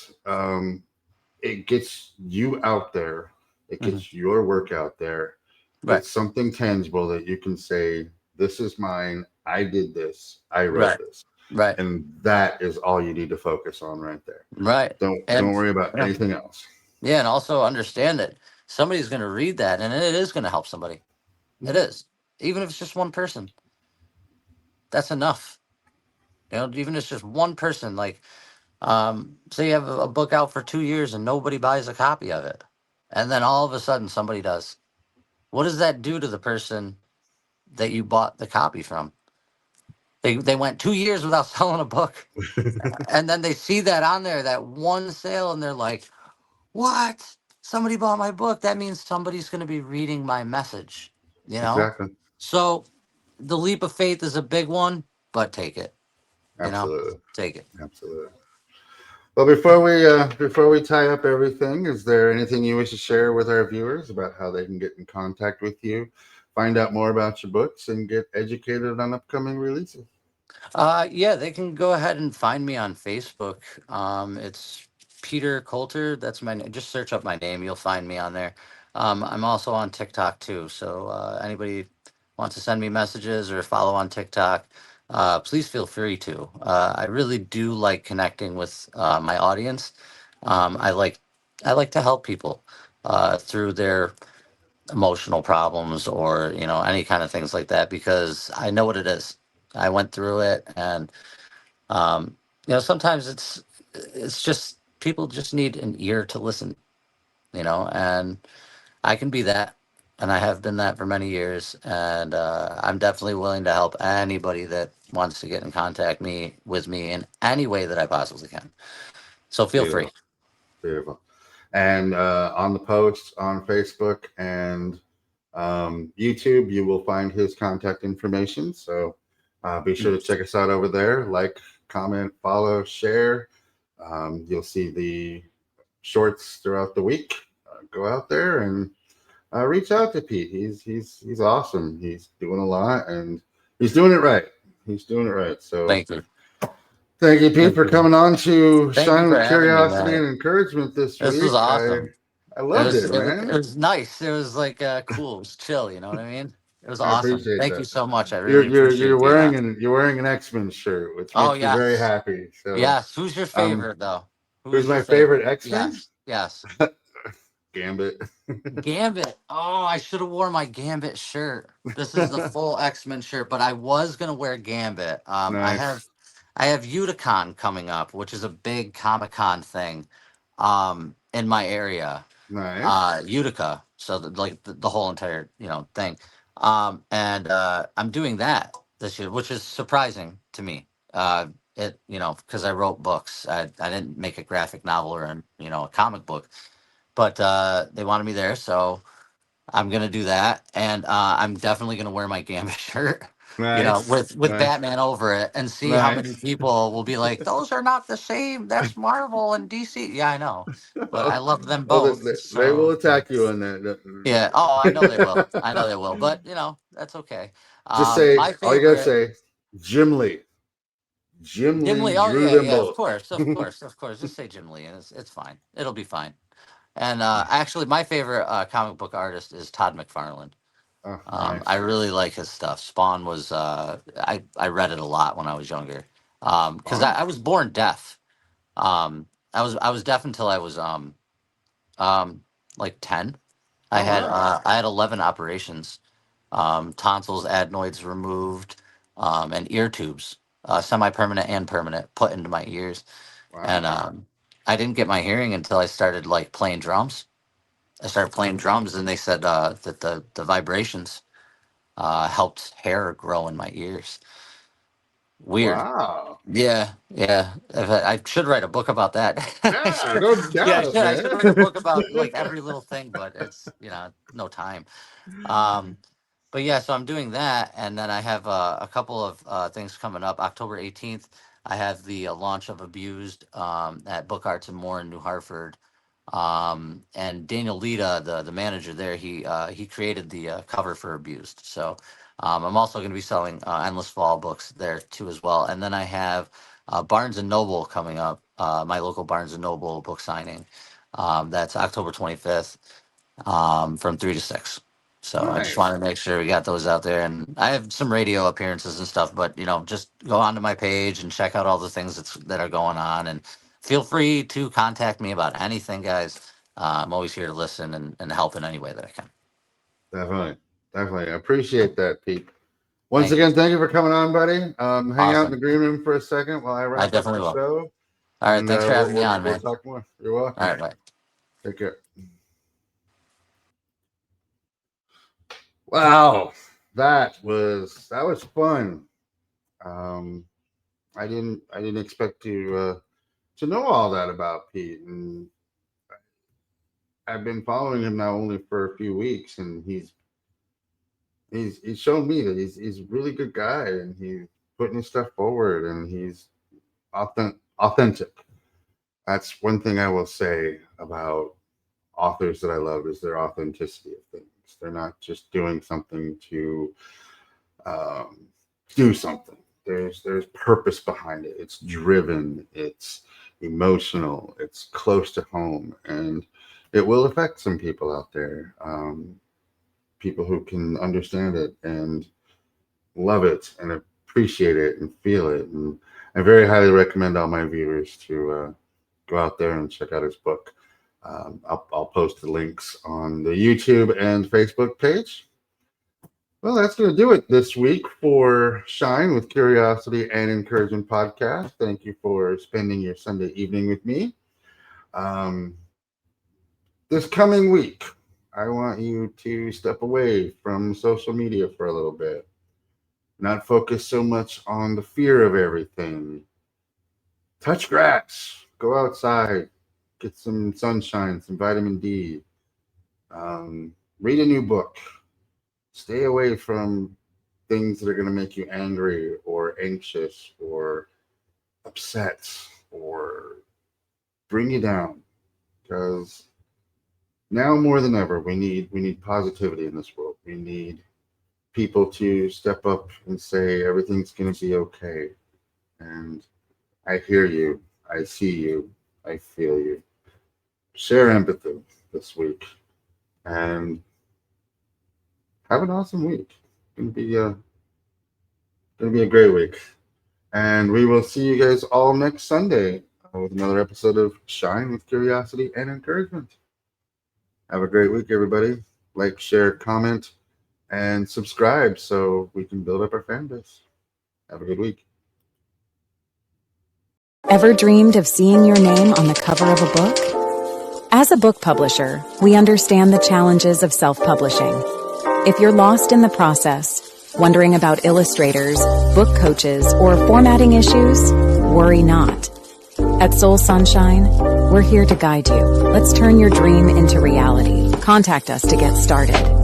it gets you out there. It Hmm. gets your work out there. Right. It's something tangible that you can say, "This is mine. I did this. I wrote Right. this," Right. and that is all you need to focus on right there. Right. Don't And worry about yeah, anything else. yeah, and also understand that somebody's going to read that, and it is going to help somebody. It Mhm. is, even if it's just one person. That's enough. Even if it's just one person. Like, say you have a book out for 2 years and nobody buys a copy of it, and then all of a sudden somebody does. What does that do to the person that you bought the copy from? They went 2 years without selling a book, and then they see that on there, that one sale, and they're like, "What? Somebody bought my book. That means somebody's going to be reading my message." You know. Exactly. So the leap of faith is a big one, but take it. You know, Absolutely. take it. Absolutely. Well, before we tie up everything, is there anything you wish to share with our viewers about how they can get in contact with you, find out more about your books, and get educated on upcoming releases? Yeah, they can go ahead and find me on Facebook. It's Peter Colter. That's my name. Just search up my name. You'll find me on there. I'm also on TikTok too. So anybody wants to send me messages or follow on TikTok, please feel free to. I really do like connecting with my audience. I like to help people through their emotional problems or any kind of things like that because I know what it is. I went through it, and sometimes it's just people just need an ear to listen, and I can be that, and I have been that for many years, and I'm definitely willing to help anybody that wants to get in contact with me in any way that I possibly can. So feel free. Beautiful, beautiful. And on the posts on Facebook and YouTube, you will find his contact information. So be sure to check us out over there. Like, comment, follow, share. You'll see the shorts throughout the week. Go out there and reach out to Pete. He's awesome. He's doing a lot and he's doing it right. He's doing it right. So Thank you. thank you, Pete, Thank for you. coming on to Thank you Shine for with having me, Curiosity man. and Encouragement this This was week. awesome. I It loved was it, it, was- it man. was nice. It was like cool. It was chill. You know what I mean? It was I awesome. appreciate Thank you that. so much. I really appreciate being on. You're wearing an X-Men shirt, which Oh makes me very yes, happy. So yes. Who's your um, favorite though? Who who's is your my favorite favorite? X-Men? Yes, yes. Gambit. Gambit. Oh, I should have worn my Gambit shirt. This is the full X-Men shirt, but I was gonna wear Gambit. I have Nice, I have Uticon coming up, which is a big Comic Con thing, in my area, nice. Utica. So like the whole entire thing, and I'm doing that this year, which is surprising to me. Because I wrote books. I didn't make a graphic novel or a comic book, but they wanted me there, so I'm gonna do that, and I'm definitely gonna wear my Gambit shirt, Nice, with nice, Batman over it, and see how many nice. people will be like, "Those are not the same. That's Marvel and DC." Yeah, I know, but I love them Oh, both. they will So attack you on that. yeah. Oh, I know they will. I know they will. But that's okay. Just say My all you gotta favorite, say, Jim Lee. Jim Jim Lee Lee. Oh drew yeah, them yeah. Of both. course, of course, of course. Just say Jim Lee, and it's fine. It'll be fine. And actually, my favorite comic book artist is Todd McFarlane. Oh, I nice. really like his stuff. Spawn was I read it a lot when I was younger. Because Fun. I was born deaf. I was deaf until I was like 10. Oh wow. I had 11 operations, tonsils, adenoids removed, and ear tubes, semi-permanent and permanent, put into my ears. And Wow. I didn't get my hearing until I started like playing drums. I started playing drums, and they said that the vibrations helped hair grow in my ears. Weird. Wow. Yeah, yeah. I should write a book about that. Yeah, no Yeah, I doubt, should. I should man. write a book about like every little thing, but it's no time. Um, but yeah, so I'm doing that, and then I have a couple of things coming up. October 18th, I have the launch of Abused at Book Arts and More in New Hartford. And Daniel Lita, the manager there, he created the cover for Abused. So I'm also going to be selling Endless Fall books there too as well. And then I have Barnes and Noble coming up, my local Barnes and Noble book signing. That's October 25th from 3 to 6. So I just Nice. wanted to make sure we got those out there. And I have some radio appearances and stuff, but just go onto my page and check out all the things that are going on. And feel free to contact me about anything, guys. I'm always here to listen and help in any way that I can. Definitely. Definitely. I appreciate that, Pete. Once Thank you. again, thank you for coming on, buddy. Hang out in the Awesome. green room for a second while I I wrap up definitely the will. show, All right. and Thanks for having me on, we'll man. talk more. You're All welcome. right. Bye. Take care. Wow, that was fun. Um, I didn't expect to know all that about Pete, and I've been following him now only for a few weeks, and he's shown me that he's a really good guy, and he's putting his stuff forward, and he's authentic. That's one thing I will say about authors that I love is their authenticity of things. They're not just doing something to um, do something. There's purpose behind it. It's driven. It's emotional. It's close to home, and it will affect some people out there. People who can understand it and love it and appreciate it and feel it. And I very highly recommend all my viewers to go out there and check out his book. I'll post the links on the YouTube and Facebook page. Well, that's going to do it this week for Shine with Curiosity and Encouragement podcast. Thank you for spending your Sunday evening with me. This coming week, I want you to step away from social media for a little bit. Not focus so much on the fear of everything. Touch grass. Go outside. Get some sunshine, some vitamin D. Read a new book. Stay away from things that are going to make you angry or anxious or upset or bring you down. Because now more than ever, we need positivity in this world. We need people to step up and say everything's going to be okay. And I hear you. I see you. I feel you. Share empathy this week. And have an awesome week. It's gonna be a great week. And we will see you guys all next Sunday with another episode of Shine with Curiosity and Encouragement. Have a great week, everybody. Like, share, comment, and subscribe so we can build up our fan base. Have a good week. Ever dreamed of seeing your name on the cover of a book? As a book publisher, we understand the challenges of self-publishing. If you're lost in the process, wondering about illustrators, book coaches, or formatting issues, worry not. At Soul Sunshine, We're here to guide you. Let's turn your dream into reality. Contact us to get started.